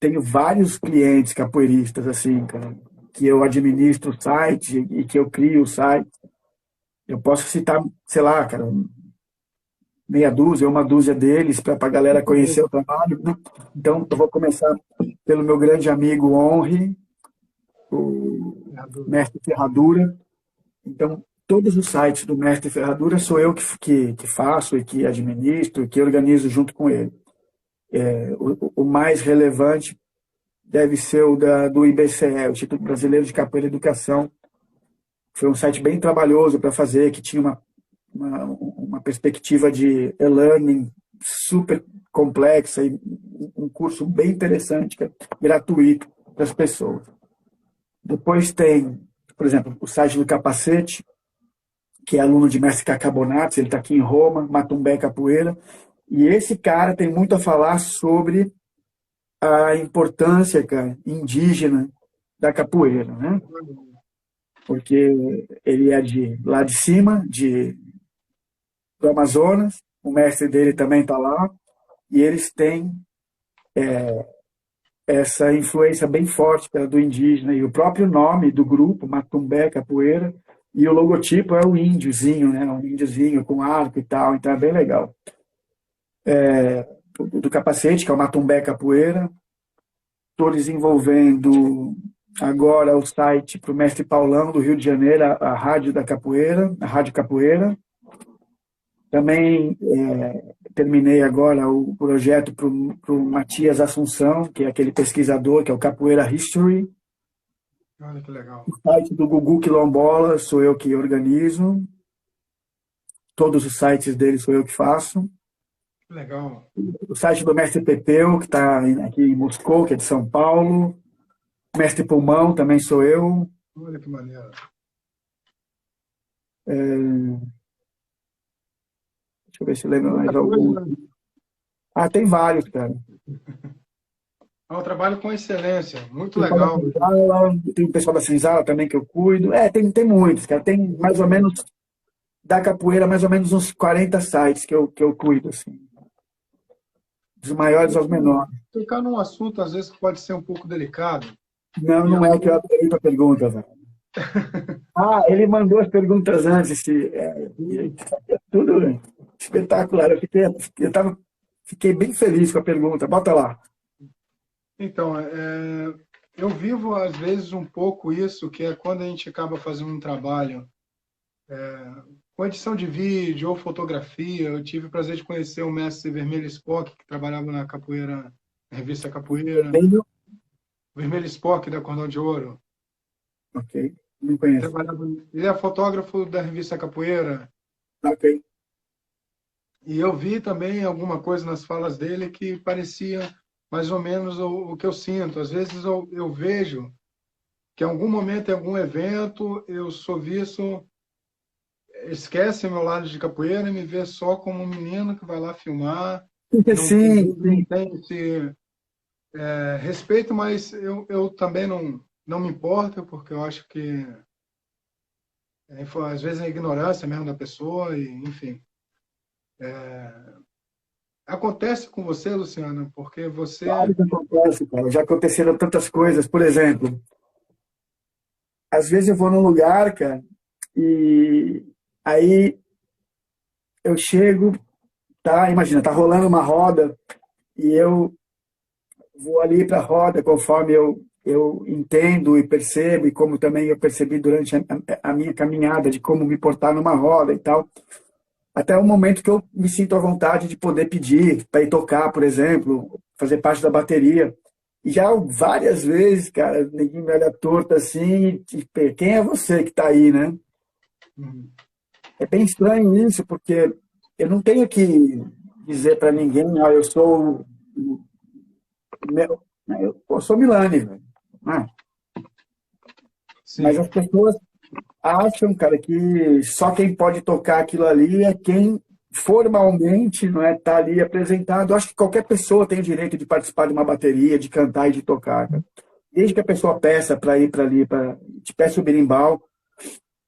tenho vários clientes capoeiristas assim, cara, que eu administro o site e que eu crio o site. Eu posso citar, sei lá, cara, meia dúzia, uma dúzia deles, para a galera conhecer o trabalho. Então, eu vou começar pelo meu grande amigo Honre, o Mestre Ferradura. Então, todos os sites do Mestre Ferradura sou eu que faço e que administro e que organizo junto com ele. O mais relevante deve ser o do IBCE, o Instituto Brasileiro de Capoeira e Educação, Foi um site bem trabalhoso para fazer, que tinha uma perspectiva de e-learning super complexa e um curso bem interessante, que é gratuito para as pessoas. Depois tem, por exemplo, o site do Capacete, que é aluno de mestre Cacá Bonatti, ele está aqui em Roma, Matumbé Capoeira, e esse cara tem muito a falar sobre a importância, cara, indígena da capoeira, né? Porque ele é de lá de cima, do Amazonas, o mestre dele também está lá, e eles têm essa influência bem forte do indígena, e o próprio nome do grupo, Matumbé Capoeira, e o logotipo é o índiozinho, né? Um índiozinho com arco e tal, então é bem legal. Do Capacete, que é o Matumbé Capoeira. Estou desenvolvendo agora o site para o mestre Paulão, do Rio de Janeiro, a Rádio da Capoeira, a Rádio Capoeira. Também terminei agora o projeto para o Matias Assunção, que é aquele pesquisador, que é o Capoeira History. Olha que legal. O site do Gugu Quilombola sou eu que organizo. Todos os sites dele sou eu que faço. Que legal. O site do Mestre Pepeu, que está aqui em Moscou, que é de São Paulo. Mestre Pulmão também sou eu. Olha que maneiro. Deixa eu ver se lembra mais algum. Ah, tem vários, cara. É um trabalho com excelência, muito Tem o pessoal legal. da Senzala, tem o pessoal da Senzala também que eu cuido. Tem muitos, cara. Tem mais ou menos, da capoeira, mais ou menos uns 40 sites que eu cuido, assim. Dos maiores aos menores. Tocar num assunto, às vezes, que pode ser um pouco delicado. Não, não é que eu adorei a pergunta, velho. Ah, ele mandou as perguntas antes. Tudo espetacular. Fiquei bem feliz com a pergunta. Bota lá. Então, eu vivo, às vezes, um pouco isso, que é quando a gente acaba fazendo um trabalho com edição de vídeo ou fotografia. Eu tive o prazer de conhecer o mestre Vermelho Spock, que trabalhava na capoeira, na revista Capoeira. Vermelho Spock, da Cordão de Ouro. Ok, não conheço. Ele é fotógrafo da revista Capoeira. Ok. E eu vi também alguma coisa nas falas dele que parecia mais ou menos o que eu sinto. Às vezes eu vejo que em algum momento, em algum evento, eu sou visto, esquece meu lado de capoeira e me vê só como um menino que vai lá filmar. Sim, Não tem esse respeito, mas eu também não me importo, porque eu acho que às vezes é a ignorância mesmo da pessoa, e enfim. Acontece com você, Luciano, porque você... claro que acontece, cara. Já aconteceram tantas coisas. Por exemplo, às vezes eu vou num lugar, cara, e aí eu chego, tá? Imagina, tá rolando uma roda e eu vou ali para a roda conforme eu entendo e percebo, e como também eu percebi durante a minha caminhada de como me portar numa roda e tal. Até o momento que eu me sinto à vontade de poder pedir para ir tocar, por exemplo, fazer parte da bateria. E já várias vezes, cara, ninguém me olha torto assim, tipo, quem é você que está aí, né? É bem estranho isso, porque eu não tenho que dizer para ninguém, eu sou eu sou Milani, velho. Mas as pessoas acham, cara, que só quem pode tocar aquilo ali é quem formalmente não é tá ali apresentado. Acho que qualquer pessoa tem o direito de participar de uma bateria, de cantar e de tocar, cara. Desde que a pessoa peça para ir para ali, te peça o berimbau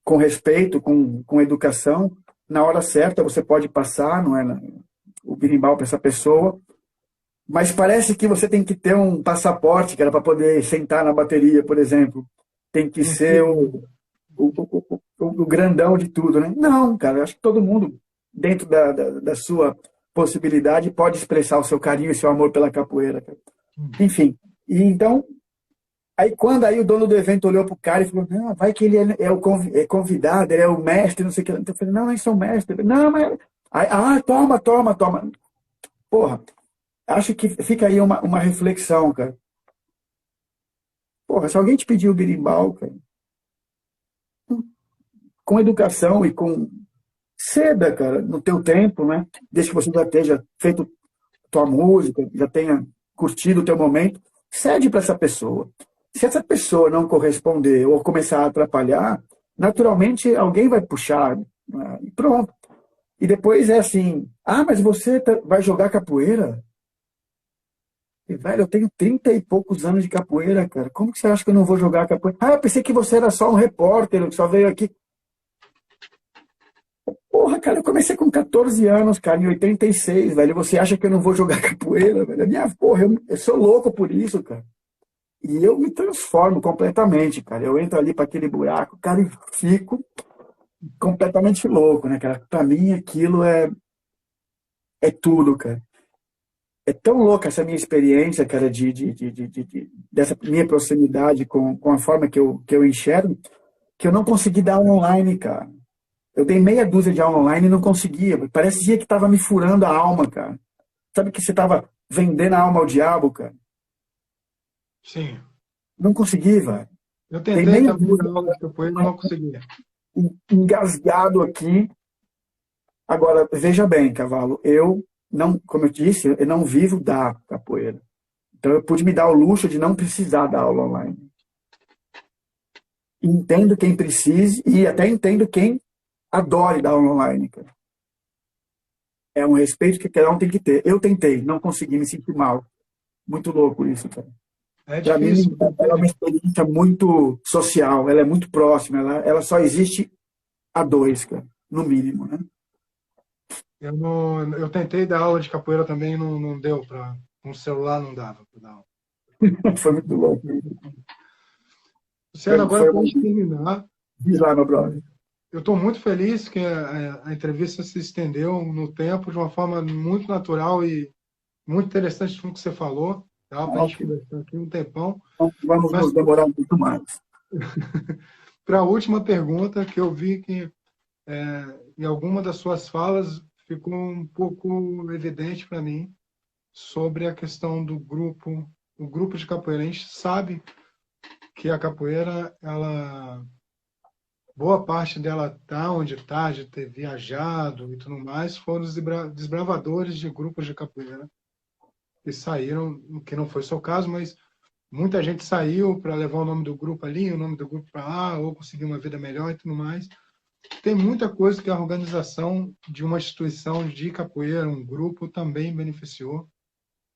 com respeito, com educação, na hora certa você pode passar, não é, o berimbau para essa pessoa. Mas parece que você tem que ter um passaporte, cara, para poder sentar na bateria, por exemplo. Tem que ser o grandão de tudo, né? Não, cara, eu acho que todo mundo, dentro da sua possibilidade, pode expressar o seu carinho e seu amor pela capoeira, cara. Enfim, e então, aí o dono do evento olhou pro cara e falou, não, vai que ele é o convidado, ele é o mestre, não sei o que. Então eu falei, não, eles são mestre. Não, mas... toma. Porra, acho que fica aí uma reflexão, cara. Porra, se alguém te pedir o berimbau, cara, com educação e com ceda, cara, no teu tempo, né? Desde que você já esteja feito tua música, já tenha curtido o teu momento, cede para essa pessoa. Se essa pessoa não corresponder ou começar a atrapalhar, naturalmente alguém vai puxar, né? E pronto. E depois é assim, mas você vai jogar capoeira? E, velho, eu tenho 30 e poucos anos de capoeira, cara. Como que você acha que eu não vou jogar capoeira? Eu pensei que você era só um repórter que só veio aqui. Porra, cara, eu comecei com 14 anos, cara, em 86, velho. Você acha que eu não vou jogar capoeira, velho? Porra, eu sou louco por isso, cara. E eu me transformo completamente, cara. Eu entro ali para aquele buraco, cara, e fico completamente louco, né, cara? Pra mim, aquilo é tudo, cara. É tão louca essa minha experiência, cara, dessa minha proximidade com a forma que eu enxergo, que eu não consegui dar aula online, cara. Eu dei meia dúzia de aula online e não conseguia. Parecia que tava me furando a alma, cara. Sabe que você tava vendendo a alma ao diabo, cara? Sim. Não consegui, velho. Eu Dei tentei meia também dúzia, dar aula de capoeira e não consegui. engasgado aqui. Agora, veja bem, Cavalo, eu não, como eu disse, eu não vivo da capoeira. Então eu pude me dar o luxo de não precisar dar aula online. Entendo quem precise e até entendo quem adore dar aula online, cara. É um respeito que cada um tem que ter. Eu tentei, não consegui, me sentir mal. Muito louco isso, cara. É Para mim, difícil, ela é porque uma experiência muito social, ela é muito próxima, ela só existe a dois, cara, no mínimo, né? eu tentei dar aula de capoeira também e não deu para. Com o celular não dava para dar aula. Foi muito louco. Luciano, agora Foi para uma... a gente terminar, Diz lá, meu brother. eu estou muito feliz que a entrevista se estendeu no tempo de uma forma muito natural e muito interessante tudo que você falou. Dá para a gente Ok. conversar aqui um tempão. Vamos Mas nos demorar muito mais. para a última pergunta, que eu vi que em alguma das suas falas ficou um pouco evidente para mim sobre a questão do grupo, o grupo de capoeira. A gente sabe que a capoeira, boa parte dela está onde está, de ter viajado e tudo mais, foram os desbravadores de grupos de capoeira que saíram, que não foi o seu caso, mas muita gente saiu para levar o nome do grupo ali, o nome do grupo para lá, ou conseguir uma vida melhor e tudo mais. Tem muita coisa que a organização de uma instituição de capoeira, um grupo, também beneficiou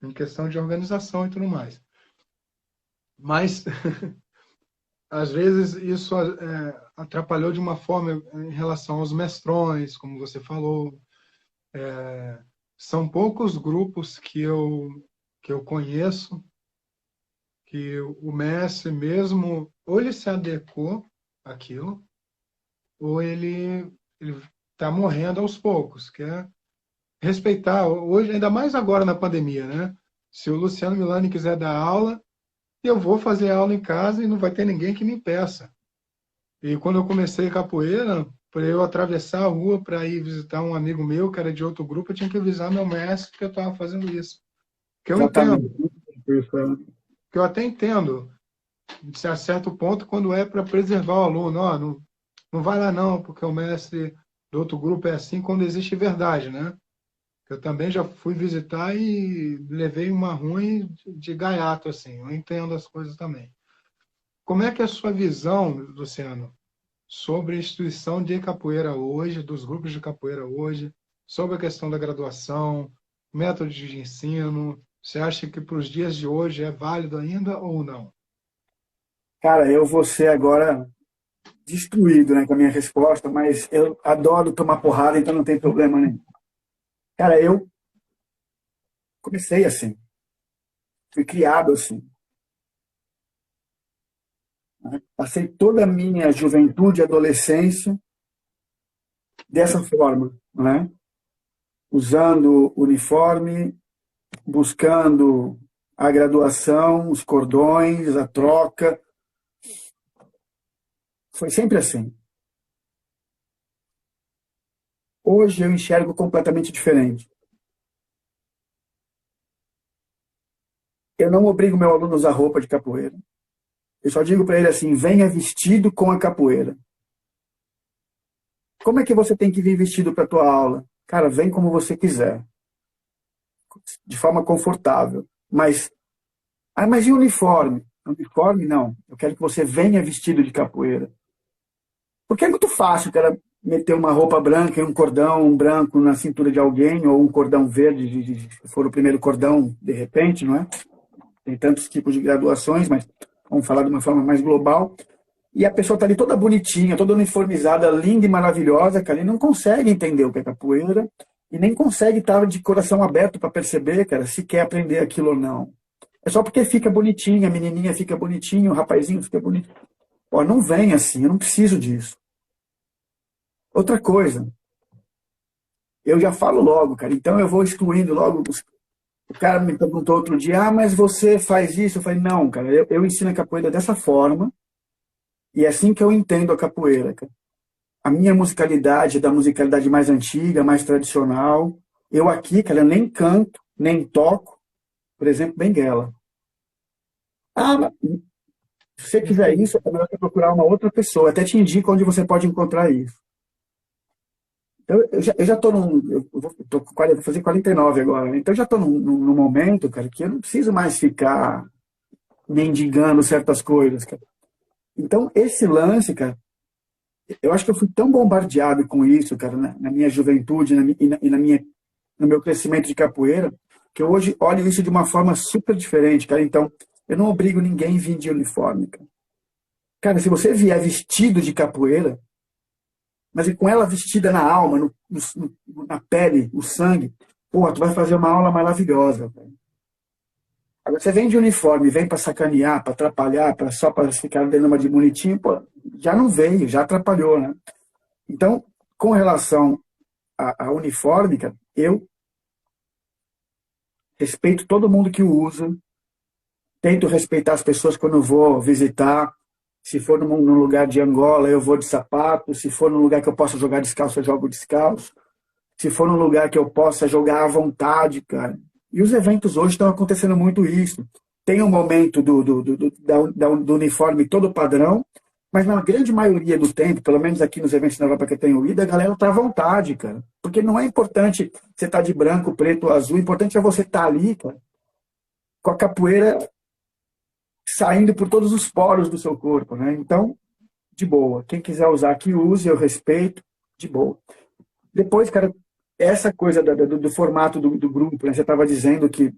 em questão de organização e tudo mais. Mas, às vezes, isso atrapalhou de uma forma em relação aos mestrões, como você falou. São poucos grupos que eu conheço que o mestre mesmo, ou ele se adequou àquilo, ou ele está morrendo aos poucos, que é respeitar. Hoje, ainda mais agora na pandemia, né? Se o Luciano Milani quiser dar aula, eu vou fazer aula em casa e não vai ter ninguém que me impeça. E quando eu comecei capoeira, para eu atravessar a rua para ir visitar um amigo meu que era de outro grupo, eu tinha que avisar meu mestre que eu estava fazendo isso. Que eu Exatamente. entendo, que eu até entendo, a certo ponto, quando é para preservar o aluno. Ó, não vai lá não, porque o mestre do outro grupo é assim quando existe verdade, né? Eu também já fui visitar e levei uma ruim de gaiato, assim. Eu entendo as coisas também. Como é que é a sua visão, Luciano, sobre a instituição de capoeira hoje, dos grupos de capoeira hoje, sobre a questão da graduação, métodos de ensino? Você acha que para os dias de hoje é válido ainda ou não? Cara, eu vou ser agora destruído, né, com a minha resposta, mas eu adoro tomar porrada, então não tem problema nenhum. Cara, eu comecei assim, fui criado assim, né? Passei toda a minha juventude e adolescência dessa forma, né? Usando uniforme, buscando a graduação, os cordões, a troca. Foi sempre assim. Hoje eu enxergo completamente diferente. Eu não obrigo meu aluno a usar roupa de capoeira. Eu só digo para ele assim: venha vestido com a capoeira. Como é que você tem que vir vestido para a tua aula? Cara, vem como você quiser, de forma confortável. Mas e o uniforme? Uniforme, não. Eu quero que você venha vestido de capoeira. Porque é muito fácil o cara meter uma roupa branca e um cordão branco na cintura de alguém, ou um cordão verde, se for o primeiro cordão, de repente, não é? Tem tantos tipos de graduações, mas vamos falar de uma forma mais global. E a pessoa está ali toda bonitinha, toda uniformizada, linda e maravilhosa, cara, e não consegue entender o que é capoeira, e nem consegue estar de coração aberto para perceber, cara, se quer aprender aquilo ou não. É só porque fica bonitinha, a menininha fica bonitinha, o rapazinho fica bonitinho. Pô, não vem assim, eu não preciso disso. Outra coisa, eu já falo logo, cara, então eu vou excluindo logo. O cara me perguntou outro dia, mas você faz isso? Eu falei, não, cara, eu ensino a capoeira dessa forma, e é assim que eu entendo a capoeira, cara. A minha musicalidade é da musicalidade mais antiga, mais tradicional. Eu aqui, cara, nem canto, nem toco, por exemplo, benguela. Ah, mas se você quiser isso, é melhor você procurar uma outra pessoa. Até te indico onde você pode encontrar isso. Eu já estou vou fazer 49 agora, então eu já estou num momento, cara, que eu não preciso mais ficar mendigando certas coisas, cara. Então, esse lance, cara, eu acho que eu fui tão bombardeado com isso, cara, na minha juventude no meu crescimento de capoeira, que eu hoje olho isso de uma forma super diferente, cara. Então, eu não obrigo ninguém a vir de uniforme, cara. Cara, se você vier vestido de capoeira, mas e com ela vestida na alma, na pele, o sangue, pô, tu vai fazer uma aula maravilhosa, velho. Agora, você vem de uniforme, vem para sacanear, para atrapalhar, só para ficar dando uma de bonitinho, pô, já não veio, já atrapalhou, né? Então, com relação a uniforme, cara, eu respeito todo mundo que o usa, tento respeitar as pessoas quando eu vou visitar. Se for num lugar de Angola, eu vou de sapato. Se for num lugar que eu possa jogar descalço, eu jogo descalço. Se for num lugar que eu possa jogar à vontade, cara. E os eventos hoje estão acontecendo muito isso. Tem um momento do uniforme todo padrão, mas na grande maioria do tempo, pelo menos aqui nos eventos na Europa que eu tenho ido, a galera tá à vontade, cara. Porque não é importante você estar de branco, preto, azul. O importante é você estar ali, cara, com a capoeira saindo por todos os poros do seu corpo, né? Então, de boa. Quem quiser usar aqui, use, eu respeito, de boa. Depois, cara, essa coisa do formato do grupo, né? Você estava dizendo que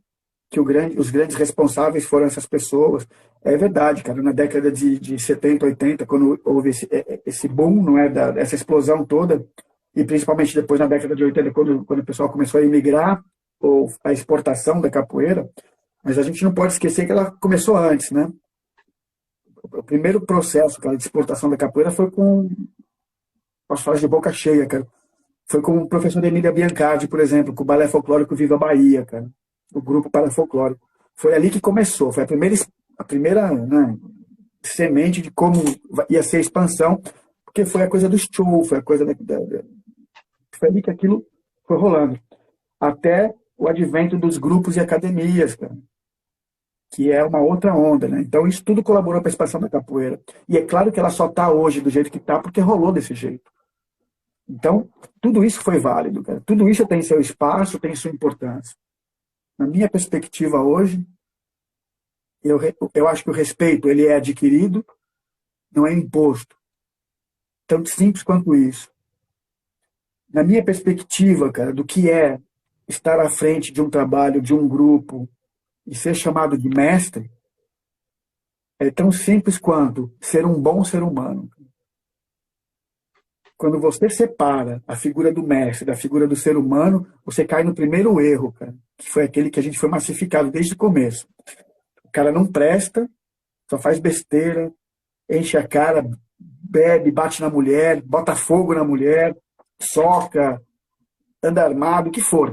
os grandes responsáveis foram essas pessoas. É verdade, cara. Na década de 70, 80, quando houve esse boom, não é, essa explosão toda, e principalmente depois na década de 80, quando o pessoal começou a imigrar, ou a exportação da capoeira, mas a gente não pode esquecer que ela começou antes, né? O primeiro processo, cara, de exportação da capoeira foi posso falar de boca cheia, cara, foi com o professor Emília Biancardi, por exemplo, com o Balé Folclórico Viva Bahia, cara, o grupo Parafolclórico. Foi ali que começou, foi a primeira, né, semente de como ia ser a expansão, porque foi a coisa do show, foi a coisa foi ali que aquilo foi rolando. Até o advento dos grupos e academias, cara, que é uma outra onda, né? Então isso tudo colaborou para a expansão da capoeira. E é claro que ela só está hoje do jeito que está porque rolou desse jeito. Então, tudo isso foi válido, cara. Tudo isso tem seu espaço, tem sua importância. Na minha perspectiva hoje, eu acho que o respeito ele é adquirido, não é imposto. Tão simples quanto isso. Na minha perspectiva, cara, do que é estar à frente de um trabalho, de um grupo, e ser chamado de mestre, é tão simples quanto ser um bom ser humano. Quando você separa a figura do mestre da figura do ser humano, você cai no primeiro erro, cara, que foi aquele que a gente foi massificado desde o começo. O cara não presta, só faz besteira, enche a cara, bebe, bate na mulher, bota fogo na mulher, soca, anda armado, o que for.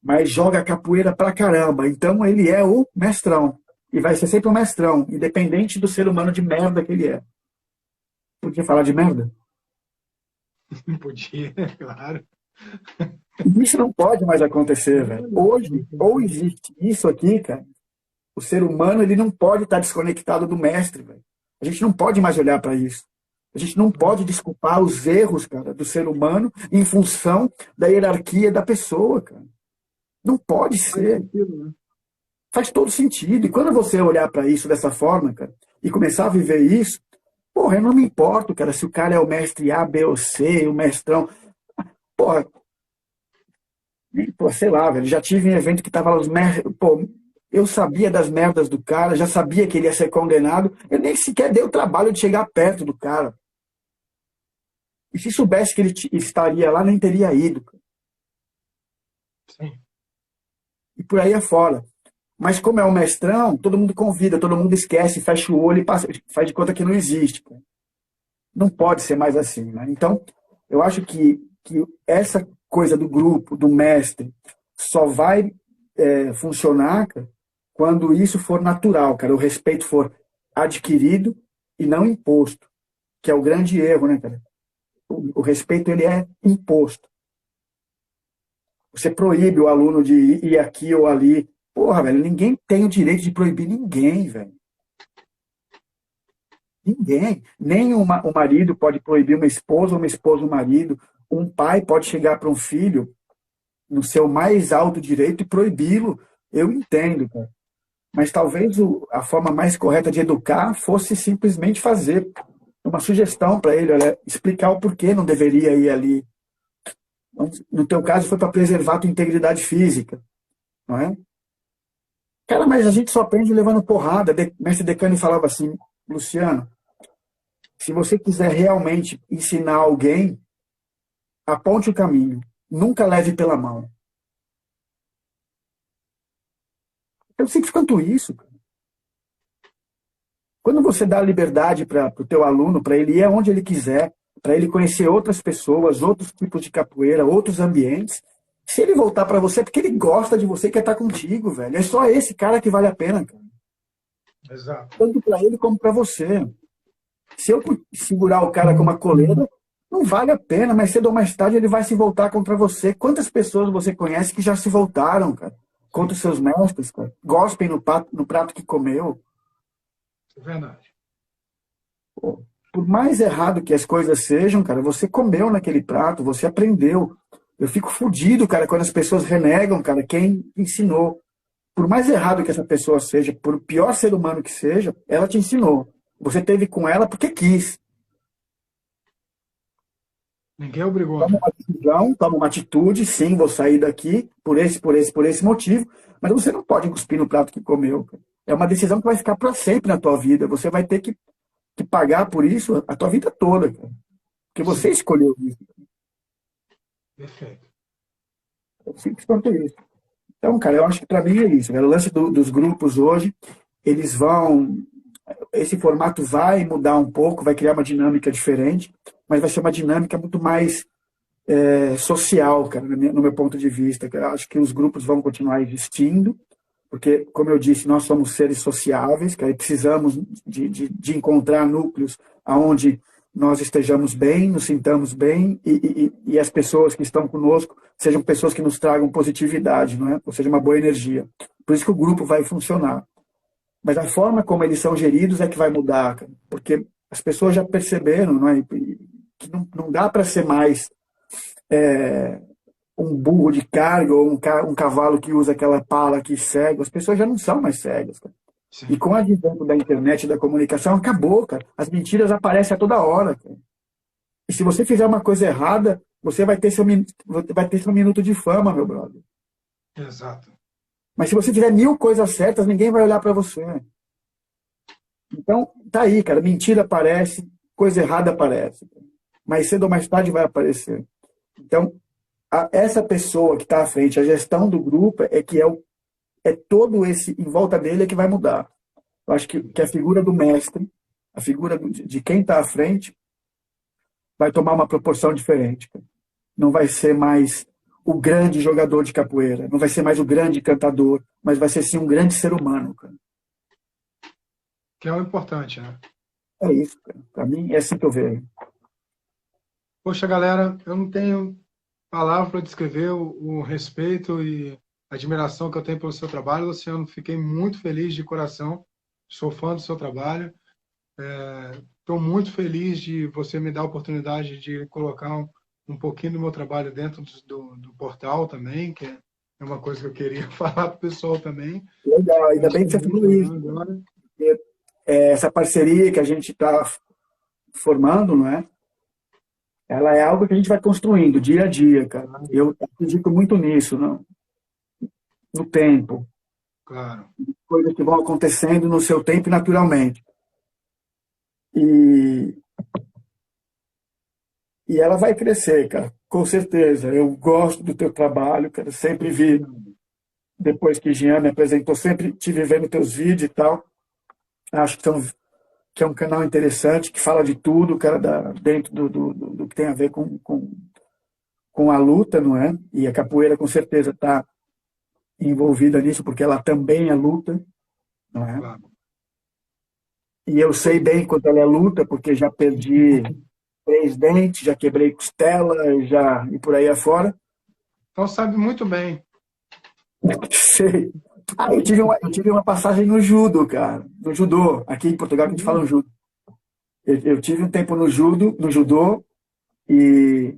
Mas joga capoeira pra caramba. Então ele é o mestrão. E vai ser sempre o mestrão, independente do ser humano de merda que ele é. Podia falar de merda? Não podia, claro. Isso não pode mais acontecer, velho. Hoje, ou existe isso aqui, cara, o ser humano ele não pode estar desconectado do mestre, velho. A gente não pode mais olhar para isso. A gente não pode desculpar os erros, cara, do ser humano em função da hierarquia da pessoa, cara. Não pode Faz ser. sentido, né? Faz todo sentido. E quando você olhar para isso dessa forma, cara, e começar a viver isso, porra, eu não me importo, cara, se o cara é o mestre A, B ou C, o mestrão. Porra, pô, sei lá, velho, já tive em evento que tava lá os mestres. Pô, eu sabia das merdas do cara, já sabia que ele ia ser condenado, eu nem sequer dei o trabalho de chegar perto do cara. E se soubesse que ele estaria lá, nem teria ido. Sim. E por aí afora. Mas como é um mestrão, todo mundo convida, todo mundo esquece, fecha o olho e passa, faz de conta que não existe. Cara. Não pode ser mais assim. Né? Então, eu acho que essa coisa do grupo, do mestre, só vai funcionar, cara, quando isso for natural, cara, o respeito for adquirido e não imposto, que é o grande erro, né, cara? O respeito, ele é imposto. Você proíbe o aluno de ir aqui ou ali. Porra, velho, ninguém tem o direito de proibir ninguém, velho. Ninguém. Nem o marido pode proibir uma esposa o marido. Um pai pode chegar para um filho no seu mais alto direito e proibi-lo. Eu entendo, cara. Mas talvez a forma mais correta de educar fosse simplesmente fazer uma sugestão para ele, olha, explicar o porquê não deveria ir ali. No teu caso, foi para preservar a tua integridade física, não é? Cara, mas a gente só aprende levando porrada. Mestre Decani falava assim, Luciano, se você quiser realmente ensinar alguém, aponte o caminho. Nunca leve pela mão. Eu sempre canto isso. Cara. Quando você dá liberdade para o teu aluno, para ele ir aonde ele quiser, para ele conhecer outras pessoas, outros tipos de capoeira, outros ambientes, se ele voltar para você é porque ele gosta de você e quer estar contigo, velho. É só esse cara que vale a pena, cara. Exato. Tanto para ele como para você. Se eu segurar o cara com uma coleira, não vale a pena, mas cedo ou mais tarde ele vai se voltar contra você. Quantas pessoas você conhece que já se voltaram, cara? Contra os seus mestres, cara? Gospem no prato que comeu. É verdade. Pô, por mais errado que as coisas sejam, cara, você comeu naquele prato, você aprendeu. Eu fico fudido, cara, quando as pessoas renegam, cara, quem ensinou. Por mais errado que essa pessoa seja, por pior ser humano que seja, ela te ensinou. Você teve com ela porque quis. Ninguém obrigou, Toma né? uma decisão, toma uma atitude, sim, vou sair daqui por esse motivo, mas você não pode cuspir no prato que comeu. Cara. É uma decisão que vai ficar para sempre na tua vida. Você vai ter que pagar por isso a tua vida toda, cara. Porque você Sim, escolheu isso. perfeito. É simples quanto isso. Então, cara, eu acho que para mim é isso. Cara. O lance dos grupos hoje, eles vão. Esse formato vai mudar um pouco, vai criar uma dinâmica diferente, mas vai ser uma dinâmica muito mais social, cara, no meu ponto de vista. Eu acho que os grupos vão continuar existindo, porque, como eu disse, nós somos seres sociáveis, cara, e precisamos de encontrar núcleos onde nós estejamos bem, nos sintamos bem e as pessoas que estão conosco sejam pessoas que nos tragam positividade, não é? Ou seja, uma boa energia. Por isso que o grupo vai funcionar. Mas a forma como eles são geridos é que vai mudar, cara, porque as pessoas já perceberam, não é? Que não dá para ser mais um burro de carga ou um cavalo que usa aquela pala que cega. As pessoas já não são mais cegas, cara. E Sim, com o advento da internet e da comunicação, acabou, cara. As mentiras aparecem a toda hora, cara. E se você fizer uma coisa errada, você vai ter seu minuto de fama, meu brother. exato. Mas se você fizer 1000 coisas certas, ninguém vai olhar para você. Então, tá aí, cara. Mentira aparece, coisa errada aparece. Mas cedo ou mais tarde vai aparecer. Então, essa pessoa que está à frente, a gestão do grupo, é todo esse em volta dele é que vai mudar. Eu acho que a figura do mestre, a figura de quem está à frente, vai tomar uma proporção diferente. Cara. Não vai ser mais o grande jogador de capoeira, não vai ser mais o grande cantador, mas vai ser sim um grande ser humano. Cara. Que é o importante, né? É isso, cara. Para mim, é assim que eu vejo. Poxa, galera, eu não tenho palavra para descrever o respeito e a admiração que eu tenho pelo seu trabalho, Luciano. Fiquei muito feliz de coração. Sou fã do seu trabalho. estou muito feliz de você me dar a oportunidade de colocar um pouquinho do meu trabalho dentro do portal também, que é uma coisa que eu queria falar para o pessoal também. Legal, Eu ainda bem estou que você muito falou isso. agora. Essa parceria que a gente está formando, não é? Ela é algo que a gente vai construindo dia a dia, cara. Eu acredito muito nisso, não? No tempo. Claro. Coisas que vão acontecendo no seu tempo e naturalmente. E, e ela vai crescer, cara, com certeza. Eu gosto do teu trabalho, cara. Sempre vi, depois que Jean me apresentou, sempre tive vendo teus vídeos e tal. Acho que é um canal interessante, que fala de tudo, cara, dentro do que tem a ver com a luta, não é? E a capoeira, com certeza, está envolvida nisso, porque ela também é luta, não é? Claro. E eu sei bem quanto ela é luta, porque já perdi 3 dentes, já quebrei costela, já e por aí afora. Então sabe muito bem. Sei. Ah, eu tive uma passagem no judo, cara. No judô. Aqui em Portugal que a gente fala no judo. Eu tive um tempo no judô, e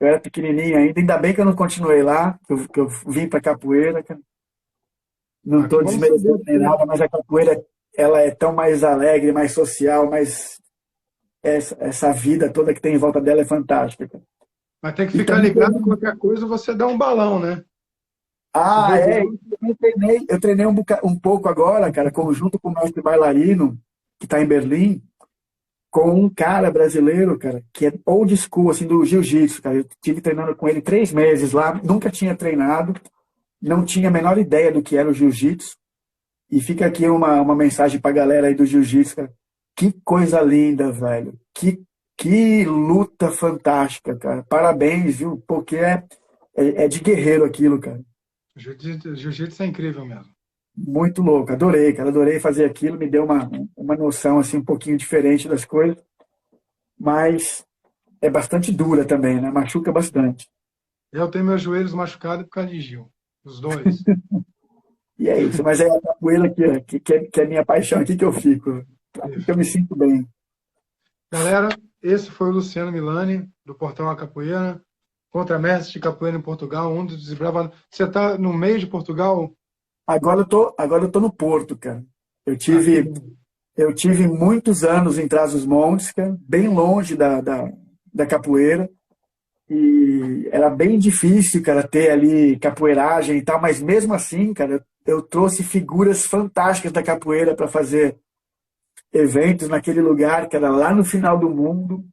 eu era pequenininho ainda bem que eu não continuei lá, que eu vim para capoeira, cara. Não Ah, que estou bom saber. desmerecendo nem nada, mas a capoeira, ela é tão mais alegre, mais social, mais essa vida toda que tem em volta dela é fantástica, cara. Mas tem que E ficar também ligado, qualquer coisa você dá um balão, né? Se é, bobear. eu treinei um pouco agora, cara, junto com o mestre bailarino, que está em Berlim, com um cara brasileiro, cara, que é old school, assim, do jiu-jitsu, cara. Eu tive treinando com ele 3 meses lá, nunca tinha treinado, não tinha a menor ideia do que era o jiu-jitsu. E fica aqui uma mensagem pra galera aí do jiu-jitsu, cara. Que coisa linda, velho. Que luta fantástica, cara. Parabéns, viu? Porque é de guerreiro aquilo, cara. Jiu-jitsu é incrível mesmo. Muito louco. Adorei, cara. Adorei fazer aquilo. Me deu uma noção, assim, um pouquinho diferente das coisas. Mas é bastante dura também, né? Machuca bastante. Eu tenho meus joelhos machucados por causa de Gil. Os dois. E é isso. Mas é a capoeira que é minha paixão aqui que eu fico. Aqui que eu me Perfeito. sinto bem. Galera, esse foi o Luciano Milani, do Portal A Capoeira, contramestre de capoeira em Portugal, um dos desbravadores. Você está no meio de Portugal? Agora eu tô no Porto, cara. Eu Ah, que tive, bom. eu tive muitos anos em Trás-os-Montes, cara, bem longe da capoeira. E era bem difícil, cara, ter ali capoeiragem e tal, mas mesmo assim, cara, eu trouxe figuras fantásticas da capoeira para fazer eventos naquele lugar, que era lá no final do mundo.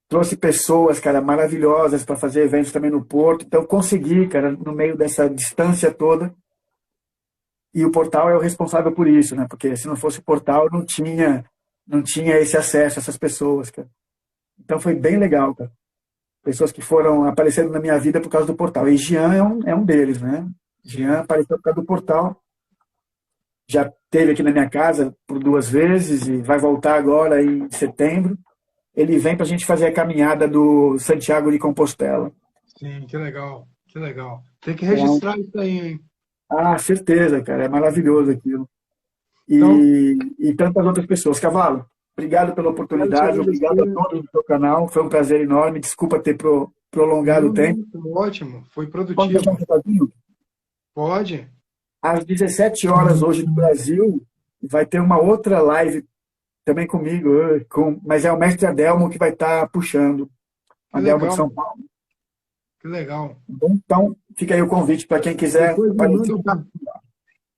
Trouxe pessoas, cara, maravilhosas para fazer eventos também no Porto. Então, consegui, cara, no meio dessa distância toda. E o portal é o responsável por isso, né? Porque se não fosse o portal, não tinha esse acesso a essas pessoas, cara. Então, foi bem legal, cara. Pessoas que foram aparecendo na minha vida por causa do portal. E Jean é um deles, né? Jean Sim. apareceu por causa do portal. Já esteve aqui na minha casa por 2 vezes e vai voltar agora em setembro. Ele vem para a gente fazer a caminhada do Santiago de Compostela. Sim, que legal. Que legal. Tem que Então, registrar isso aí, hein? certeza, cara. É maravilhoso aquilo. Então, E tantas outras pessoas. Cavalo, obrigado pela quero te oportunidade, obrigado a agradecer. todos do seu canal. Foi um prazer enorme. Desculpa ter prolongado o Não, tempo. não, foi ótimo. Foi Posso deixar um produtivo. recadinho? Pode? Às 17 horas hoje no Brasil, vai ter uma outra live também comigo, mas é o mestre Adelmo que vai estar puxando. Que Adelmo de legal. São Paulo. Que legal. Então, fica aí o convite para quem quiser Depois aparecer.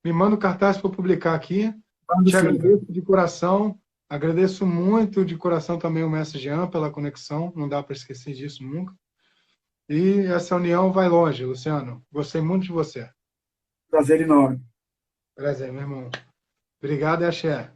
me manda o cartaz para publicar aqui. Mando Te sim, cara. agradeço de coração. Agradeço muito de coração também o mestre Jean pela conexão. Não dá para esquecer disso nunca. E essa união vai longe, Luciano. Gostei muito de você. Prazer enorme. Prazer, meu irmão. Obrigado e axé.